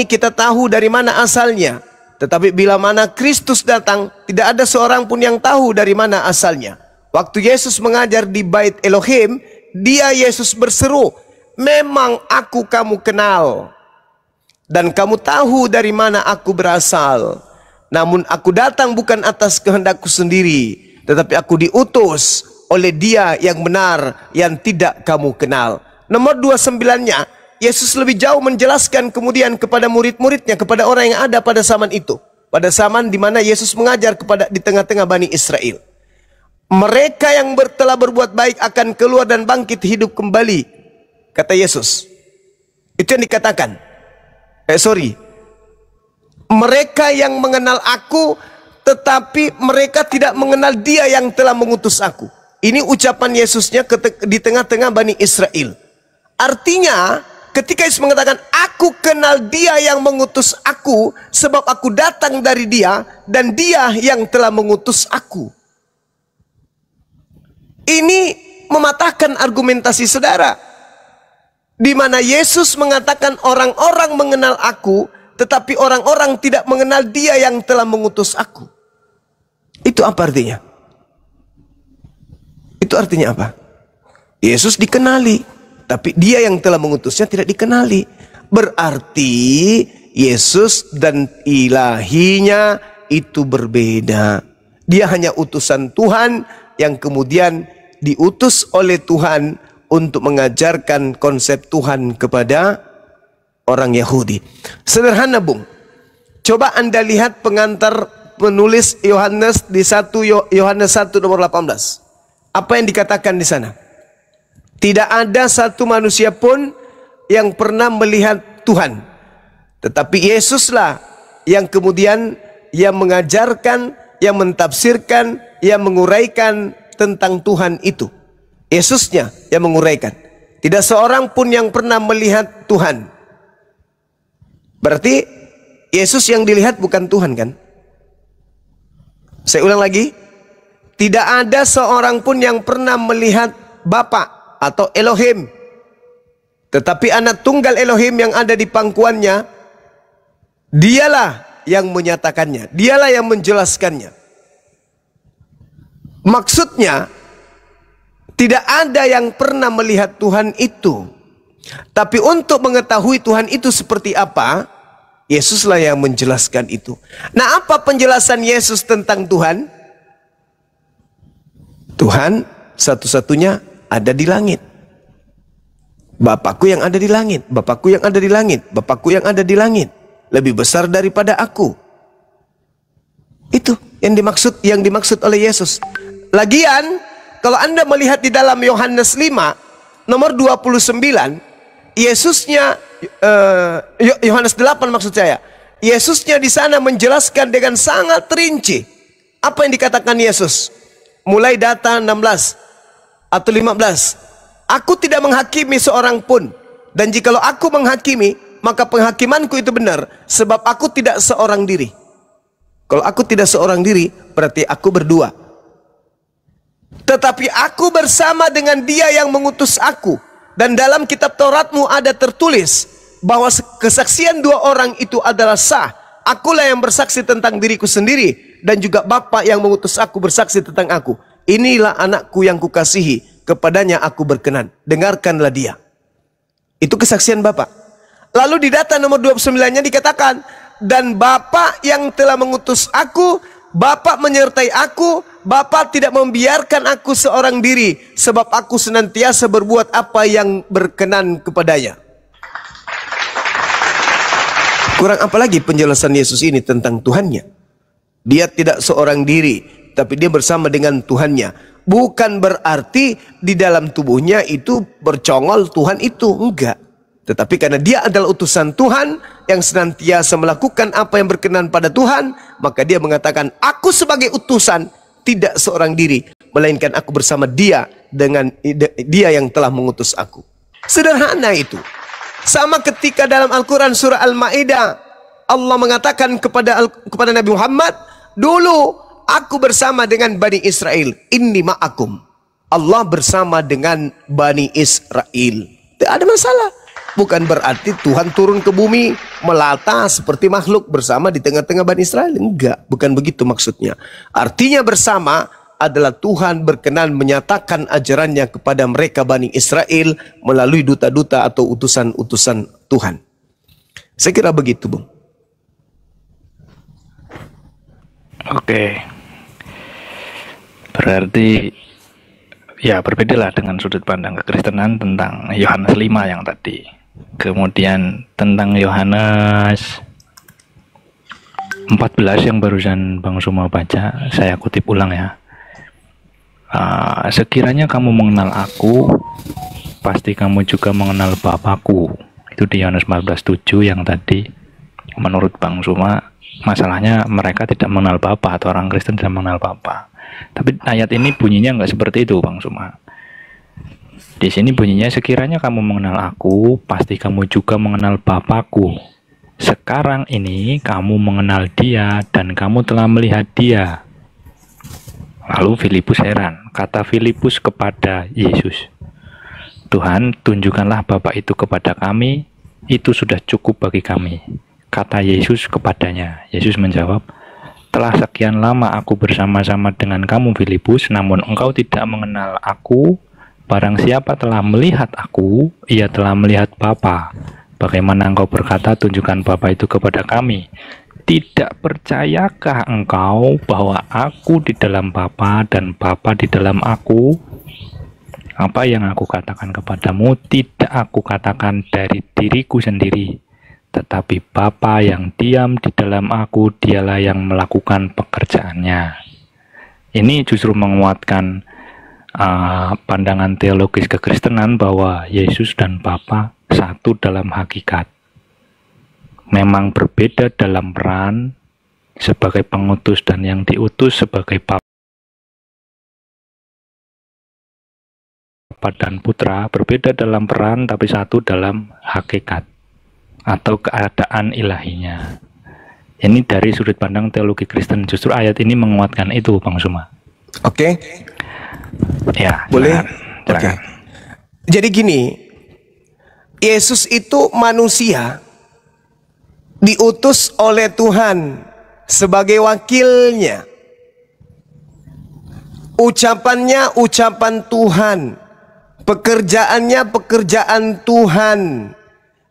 kita tahu dari mana asalnya. Tetapi bila mana Kristus datang, tidak ada seorang pun yang tahu dari mana asalnya. Waktu Yesus mengajar di Bait Elohim, dia Yesus berseru, memang aku kamu kenal, dan kamu tahu dari mana aku berasal. Namun aku datang bukan atas kehendakku sendiri, tetapi aku diutus oleh dia yang benar, yang tidak kamu kenal. Nomor 29-nya, Yesus lebih jauh menjelaskan kemudian kepada murid-muridnya, kepada orang yang ada pada zaman itu. Pada zaman di mana Yesus mengajar di tengah-tengah Bani Israel. Mereka yang telah berbuat baik akan keluar dan bangkit hidup kembali, kata Yesus. Itu yang dikatakan. Mereka yang mengenal aku, tetapi mereka tidak mengenal dia yang telah mengutus aku. Ini ucapan Yesusnya di tengah-tengah Bani Israel. Artinya, ketika Yesus mengatakan, aku kenal dia yang mengutus aku, sebab aku datang dari dia, dan dia yang telah mengutus aku. Ini mematahkan argumentasi saudara. Di mana Yesus mengatakan orang-orang mengenal aku, tetapi orang-orang tidak mengenal dia yang telah mengutus aku. Itu apa artinya? Itu artinya apa? Yesus dikenali, tapi dia yang telah mengutusnya tidak dikenali. Berarti Yesus dan ilahinya itu berbeda. Dia hanya utusan Tuhan yang kemudian diutus oleh Tuhan untuk mengajarkan konsep Tuhan kepada orang Yahudi. Sederhana, Bung. Coba Anda lihat pengantar penulis Yohanes di Yohanes 1 nomor 18. Apa yang dikatakan di sana? Tidak ada satu manusia pun yang pernah melihat Tuhan. Tetapi Yesuslah yang kemudian yang mengajarkan, yang mentafsirkan, yang menguraikan tentang Tuhan itu. Yesusnya yang menguraikan. Tidak seorang pun yang pernah melihat Tuhan. Berarti Yesus yang dilihat bukan Tuhan kan? Saya ulang lagi. Tidak ada seorang pun yang pernah melihat Bapa atau Elohim. Tetapi anak tunggal Elohim yang ada di pangkuannya, dialah yang menyatakannya, dialah yang menjelaskannya. Maksudnya, tidak ada yang pernah melihat Tuhan itu. Tapi untuk mengetahui Tuhan itu seperti apa, Yesuslah yang menjelaskan itu. Nah, apa penjelasan Yesus tentang Tuhan? Tuhan satu-satunya ada di langit. Bapakku yang ada di langit, Bapakku yang ada di langit, Bapakku yang ada di langit, lebih besar daripada aku. Itu yang dimaksud oleh Yesus. Lagian, kalau Anda melihat di dalam Yohanes 5, nomor 29, Yesusnya, Yohanes 8 maksud saya, Yesusnya di sana menjelaskan dengan sangat rinci. Apa yang dikatakan Yesus? Mulai data 16 atau 15. Aku tidak menghakimi seorang pun. Dan jikalau aku menghakimi, maka penghakimanku itu benar. Sebab aku tidak seorang diri. Kalau aku tidak seorang diri, berarti aku berdua. Tetapi aku bersama dengan Dia yang mengutus aku. Dan dalam kitab Tauratmu ada tertulis bahwa kesaksian dua orang itu adalah sah. Akulah yang bersaksi tentang diriku sendiri, dan juga Bapa yang mengutus aku bersaksi tentang aku. Inilah anakku yang kukasihi, kepadanya aku berkenan. Dengarkanlah dia. Itu kesaksian Bapa. Lalu di data nomor 29-nya dikatakan, dan Bapa yang telah mengutus aku, Bapa menyertai aku, Bapa tidak membiarkan aku seorang diri, sebab aku senantiasa berbuat apa yang berkenan kepadanya. Kurang apa lagi penjelasan Yesus ini tentang Tuhannya? Dia tidak seorang diri, tapi dia bersama dengan Tuhannya. Bukan berarti di dalam tubuhnya itu bercongol Tuhan itu, enggak. Tetapi karena dia adalah utusan Tuhan yang senantiasa melakukan apa yang berkenan pada Tuhan, maka dia mengatakan, aku sebagai utusan tidak seorang diri, melainkan aku bersama dia dengan dia yang telah mengutus aku. Sederhana itu. Sama ketika dalam Al-Quran surah Al-Ma'idah, Allah mengatakan kepada Nabi Muhammad, dulu aku bersama dengan Bani Israel. Inni ma'akum. Allah bersama dengan Bani Israel. Tidak ada masalah. Bukan berarti Tuhan turun ke bumi melata seperti makhluk bersama di tengah-tengah Bani Israel. Enggak, bukan begitu maksudnya. Artinya bersama adalah Tuhan berkenan menyatakan ajarannya kepada mereka Bani Israel melalui duta-duta atau utusan-utusan Tuhan. Saya kira begitu, Bung. Oke. Berarti ya berbedalah dengan sudut pandang kekristenan tentang Yohanes 5 yang tadi. Kemudian tentang Yohanes 14 yang barusan Bang Suma baca, saya kutip ulang ya. Sekiranya kamu mengenal aku, pasti kamu juga mengenal Bapakku. Itu di Yohanes 14:7 yang tadi. Menurut Bang Suma, masalahnya mereka tidak mengenal Bapa, atau orang Kristen tidak mengenal Bapa. Tapi ayat ini bunyinya nggak seperti itu, Bang Suma. Di sini bunyinya, sekiranya kamu mengenal aku, pasti kamu juga mengenal Bapakku. Sekarang ini kamu mengenal Dia dan kamu telah melihat Dia. Lalu Filipus heran. Kata Filipus kepada Yesus, Tuhan, tunjukkanlah Bapa itu kepada kami, itu sudah cukup bagi kami. Kata Yesus kepadanya. Yesus menjawab, telah sekian lama aku bersama-sama dengan kamu Filipus, namun engkau tidak mengenal aku. Barang siapa telah melihat aku, ia telah melihat Bapa. Bagaimana engkau berkata, tunjukkan Bapa itu kepada kami? Tidak percayakah engkau bahwa aku di dalam Bapa dan Bapa di dalam aku? Apa yang aku katakan kepadamu tidak aku katakan dari diriku sendiri, tetapi Bapa yang diam di dalam aku, dialah yang melakukan pekerjaannya. Ini justru menguatkan pandangan teologis kekristenan bahwa Yesus dan Bapa satu dalam hakikat. memang berbeda dalam peran sebagai pengutus dan yang diutus sebagai Bapa dan Putra, berbeda dalam peran tapi satu dalam hakikat atau keadaan ilahinya. Ini dari sudut pandang teologi Kristen, justru ayat ini menguatkan itu, Bang Suma. Oke. Ya, Boleh? silakan. Oke. Jadi gini, Yesus itu manusia diutus oleh Tuhan sebagai wakilnya. Ucapannya ucapan Tuhan, pekerjaannya pekerjaan Tuhan.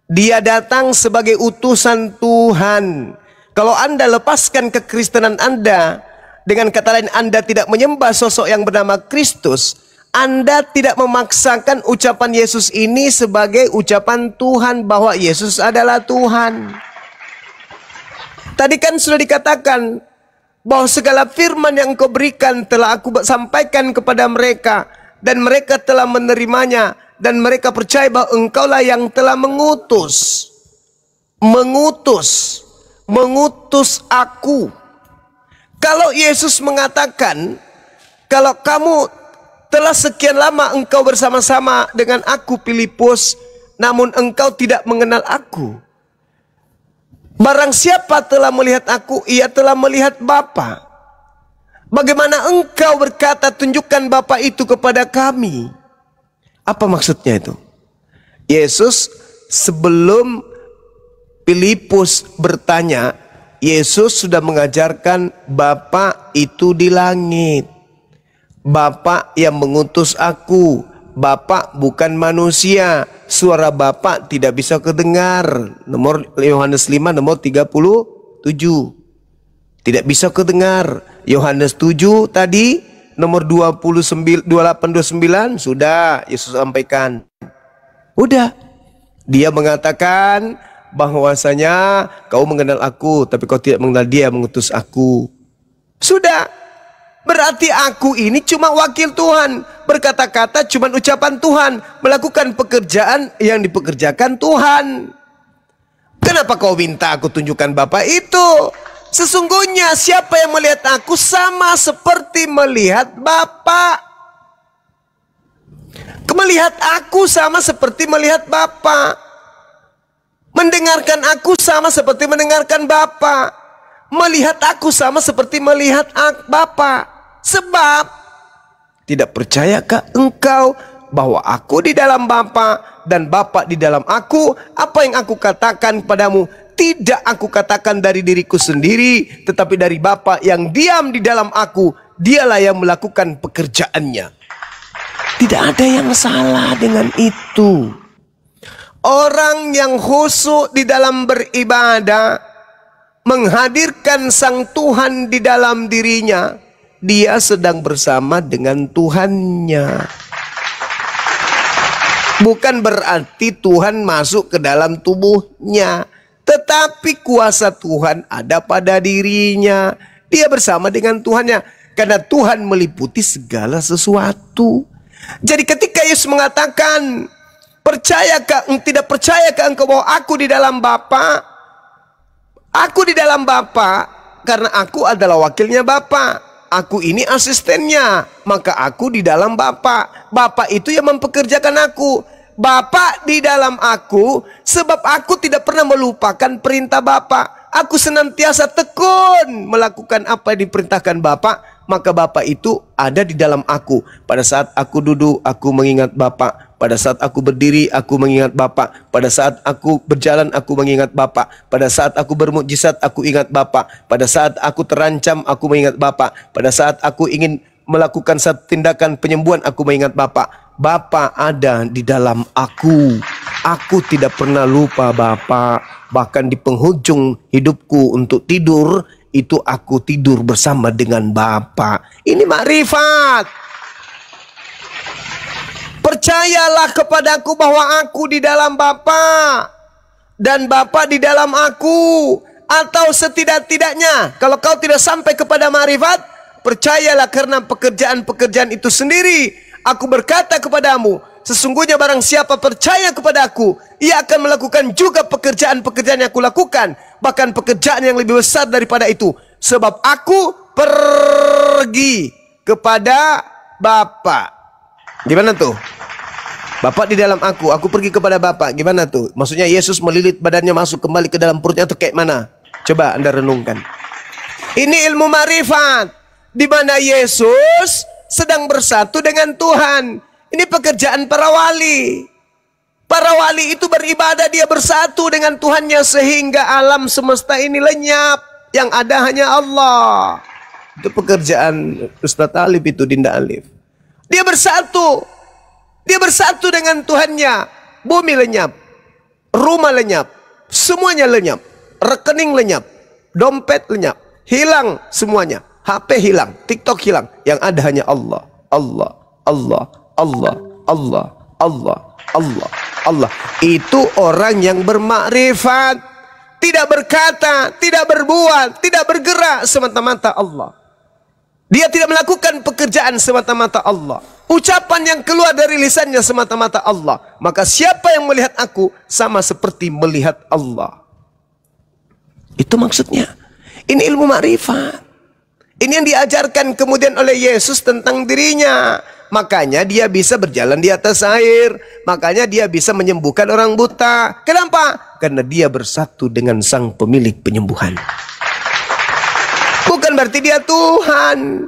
Dia datang sebagai utusan Tuhan. Kalau Anda lepaskan kekristenan Anda, dengan kata lain Anda tidak menyembah sosok yang bernama Kristus, Anda tidak memaksakan ucapan Yesus ini sebagai ucapan Tuhan bahwa Yesus adalah Tuhan. Tadi kan sudah dikatakan bahwa segala firman yang Engkau berikan telah aku sampaikan kepada mereka, dan mereka telah menerimanya, dan mereka percaya bahwa Engkaulah yang telah mengutus aku. Kalau Yesus mengatakan, kalau kamu telah sekian lama engkau bersama-sama dengan aku Filipus, namun engkau tidak mengenal aku. Barang siapa telah melihat aku, ia telah melihat Bapa. Bagaimana engkau berkata, tunjukkan Bapa itu kepada kami? Apa maksudnya itu? Yesus sebelum Filipus bertanya, Yesus sudah mengajarkan Bapa itu di langit. Bapa yang mengutus aku. Bapa bukan manusia. Suara Bapa tidak bisa kedengar. Nomor Yohanes 5 nomor 37. Tidak bisa kedengar. Yohanes 7 tadi nomor 28 29 sudah Yesus sampaikan. Udah. Dia mengatakan bahwasanya kau mengenal aku, tapi kau tidak mengenal dia yang mengutus aku. Sudah. Berarti aku ini cuma wakil Tuhan. Berkata-kata cuma ucapan Tuhan. Melakukan pekerjaan yang dipekerjakan Tuhan. Kenapa kau minta aku tunjukkan Bapa itu? Sesungguhnya siapa yang melihat aku sama seperti melihat Bapa. Melihat aku sama seperti melihat Bapa. Mendengarkan aku sama seperti mendengarkan Bapa. Melihat aku sama seperti melihat Bapa. Sebab tidak percayakah engkau bahwa aku di dalam Bapa dan Bapa di dalam aku? Apa yang aku katakan padamu tidak aku katakan dari diriku sendiri, tetapi dari Bapa yang diam di dalam aku. Dialah yang melakukan pekerjaannya. Tidak ada yang salah dengan itu. Orang yang khusyuk di dalam beribadah, menghadirkan Sang Tuhan di dalam dirinya, dia sedang bersama dengan Tuhannya. Bukan berarti Tuhan masuk ke dalam tubuhnya, tetapi kuasa Tuhan ada pada dirinya. Dia bersama dengan Tuhannya, karena Tuhan meliputi segala sesuatu. Jadi ketika Yesus mengatakan, tidak percayakah engkau bahwa aku di dalam Bapa? Aku di dalam Bapa karena aku adalah wakilnya Bapa. Aku ini asistennya, maka aku di dalam Bapa. Bapa itu yang mempekerjakan aku. Bapa di dalam aku, sebab aku tidak pernah melupakan perintah Bapa. Aku senantiasa tekun melakukan apa yang diperintahkan Bapa. Maka Bapa itu ada di dalam aku. Pada saat aku duduk, aku mengingat Bapa. Pada saat aku berdiri, aku mengingat Bapa. Pada saat aku berjalan, aku mengingat Bapa. Pada saat aku bermukjizat, aku ingat Bapa. Pada saat aku terancam, aku mengingat Bapa. Pada saat aku ingin melakukan satu tindakan penyembuhan, aku mengingat Bapa. Bapa ada di dalam aku. Aku tidak pernah lupa Bapa. Bahkan di penghujung hidupku untuk tidur, itu aku tidur bersama dengan Bapa. Ini makrifat. Percayalah kepadaku bahwa aku di dalam Bapa dan Bapa di dalam aku. Atau setidak-tidaknya, kalau kau tidak sampai kepada makrifat, percayalah karena pekerjaan-pekerjaan itu sendiri. Aku berkata kepadamu, Sesungguhnya barang siapa percaya kepada aku, ia akan melakukan juga pekerjaan-pekerjaan yang aku lakukan, bahkan pekerjaan yang lebih besar daripada itu. Sebab aku pergi kepada Bapa. Gimana tuh? Bapak di dalam aku pergi kepada Bapak. Gimana tuh? Maksudnya Yesus melilit badannya masuk kembali ke dalam perutnya, atau kayak mana? Coba Anda renungkan. Ini ilmu ma'rifat, di mana Yesus sedang bersatu dengan Tuhan. Ini pekerjaan para wali. Para wali itu beribadah, dia bersatu dengan Tuhannya sehingga alam semesta ini lenyap. Yang ada hanya Allah. Itu pekerjaan Ustaz Alif itu, Dinda Alif. Dia bersatu. Dia bersatu dengan Tuhannya. Bumi lenyap. Rumah lenyap. Semuanya lenyap. Rekening lenyap. Dompet lenyap. Hilang semuanya. HP hilang. TikTok hilang. Yang ada hanya Allah. Allah. Allah. Allah, Allah, Allah, Allah, Allah. Itu orang yang bermakrifat, tidak berkata, tidak berbuat, tidak bergerak, semata-mata Allah. Dia tidak melakukan pekerjaan, semata-mata Allah. Ucapan yang keluar dari lisannya semata-mata Allah. Maka siapa yang melihat aku sama seperti melihat Allah. Itu maksudnya. Ini ilmu makrifat. Ini yang diajarkan kemudian oleh Yesus tentang dirinya. Makanya dia bisa berjalan di atas air. Makanya dia bisa menyembuhkan orang buta. Kenapa? Karena dia bersatu dengan sang pemilik penyembuhan. Bukan berarti dia Tuhan.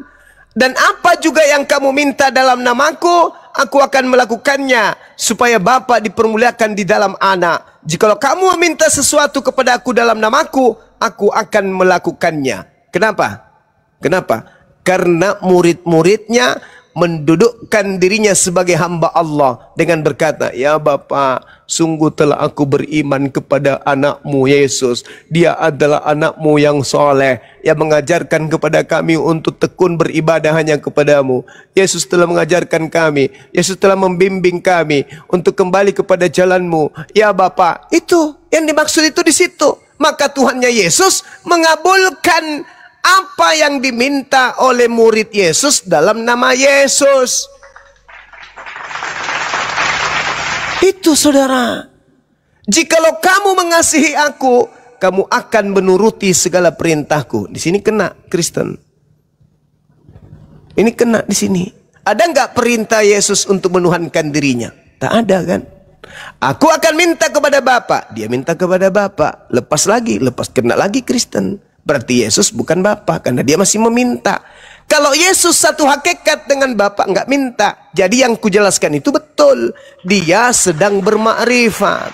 Dan apa juga yang kamu minta dalam namaku, aku akan melakukannya, supaya Bapa dipermuliakan di dalam Anak. Jikalau kamu meminta sesuatu kepada aku dalam namaku, aku akan melakukannya. Kenapa? Kenapa? Karena murid-muridnya mendudukkan dirinya sebagai hamba Allah dengan berkata, ya Bapa, sungguh telah aku beriman kepada anakmu Yesus. Dia adalah anakmu yang soleh, yang mengajarkan kepada kami untuk tekun beribadah hanya kepadamu. Yesus telah mengajarkan kami, Yesus telah membimbing kami untuk kembali kepada jalanmu. Ya Bapa, itu yang dimaksud itu di situ. Maka Tuhannya Yesus mengabulkan apa yang diminta oleh murid Yesus dalam nama Yesus. Itu saudara. Jikalau kamu mengasihi aku, kamu akan menuruti segala perintahku. Di sini kena Kristen. Ini kena di sini. Ada nggak perintah Yesus untuk menuhankan dirinya? Tak ada kan? Aku akan minta kepada Bapa. Dia minta kepada Bapa. Lepas lagi, lepas kena lagi Kristen. Berarti Yesus bukan Bapa, karena dia masih meminta. Kalau Yesus satu hakikat dengan Bapa, nggak minta. Jadi yang kujelaskan itu betul. Dia sedang bermakrifat.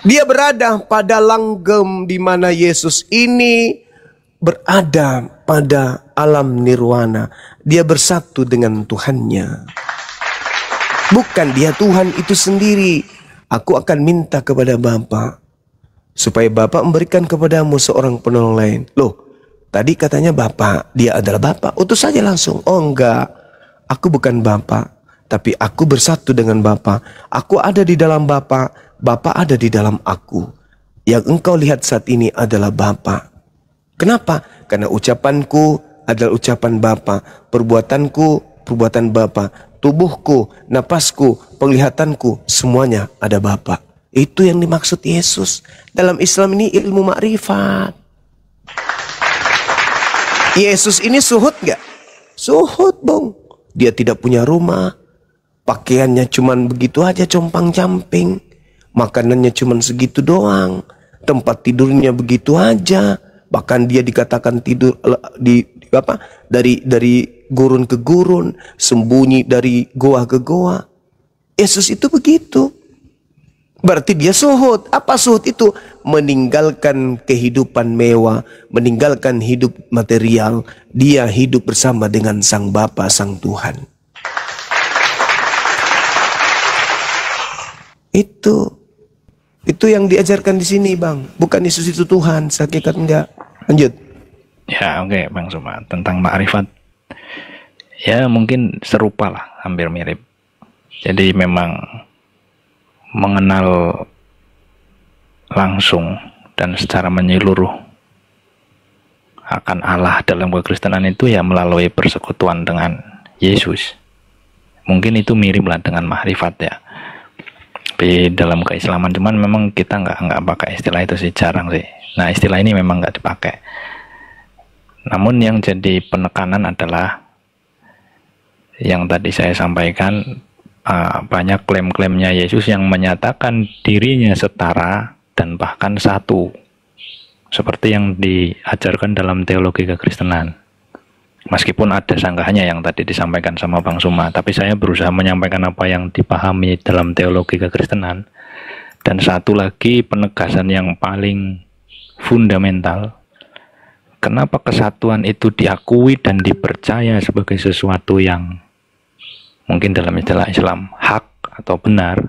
Dia berada pada langgam di mana Yesus ini berada pada alam nirwana. Dia bersatu dengan Tuhannya. Bukan dia Tuhan itu sendiri. Aku akan minta kepada Bapa, supaya Bapa memberikan kepadamu seorang penolong lain. Loh, tadi katanya Bapa, dia adalah Bapa. Utus saja langsung. Oh enggak, aku bukan Bapa, tapi aku bersatu dengan Bapa. Aku ada di dalam Bapa, Bapa ada di dalam aku. Yang engkau lihat saat ini adalah Bapa. Kenapa? Karena ucapanku adalah ucapan Bapa, perbuatanku perbuatan Bapa, tubuhku, napasku, penglihatanku, semuanya ada Bapa. Itu yang dimaksud Yesus. Dalam Islam ini ilmu makrifat. Yesus ini suhud nggak? Suhud, bong. Dia tidak punya rumah. Pakaiannya cuman begitu aja, compang-camping. Makanannya cuman segitu doang. Tempat tidurnya begitu aja. Bahkan dia dikatakan tidur dari gurun ke gurun, sembunyi dari goa ke goa. Yesus itu begitu. Berarti dia suhud. Apa suhud itu? Meninggalkan kehidupan mewah, meninggalkan hidup material. Dia hidup bersama dengan Sang Bapa, Sang Tuhan. Itu yang diajarkan di sini, Bang. Bukan Yesus itu Tuhan, hakikat enggak. Lanjut. Ya, oke, Bang Suma. Tentang ma'rifat, ya mungkin serupa lah, hampir mirip. Jadi memang mengenal langsung dan secara menyeluruh akan Allah dalam kekristenan itu ya melalui persekutuan dengan Yesus. Mungkin itu mirip lah dengan makrifat ya. Tapi dalam keislaman, cuman memang kita nggak pakai istilah itu sih, jarang sih. Nah, istilah ini memang nggak dipakai. Namun yang jadi penekanan adalah yang tadi saya sampaikan, banyak klaim-klaimnya Yesus yang menyatakan dirinya setara dan bahkan satu, seperti yang diajarkan dalam teologi kekristenan. Meskipun ada sanggahannya yang tadi disampaikan sama Bang Suma, tapi saya berusaha menyampaikan apa yang dipahami dalam teologi kekristenan. Dan satu lagi penegasan yang paling fundamental, kenapa kesatuan itu diakui dan dipercaya sebagai sesuatu yang mungkin dalam istilah Islam hak atau benar,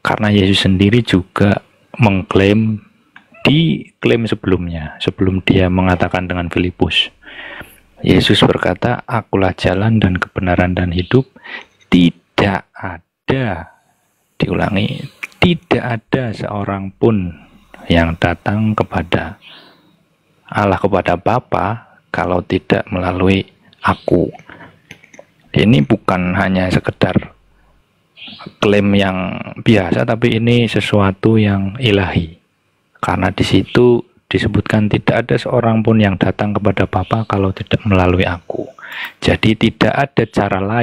karena Yesus sendiri juga mengklaim di klaim sebelumnya, sebelum dia mengatakan dengan Filipus, Yesus berkata, akulah jalan dan kebenaran dan hidup. Tidak ada, diulangi, tidak ada seorang pun yang datang kepada Allah, kepada Bapa, kalau tidak melalui aku. Ini bukan hanya sekedar klaim yang biasa, tapi ini sesuatu yang ilahi. Karena di situ disebutkan tidak ada seorang pun yang datang kepada Bapa kalau tidak melalui aku. Jadi tidak ada cara lain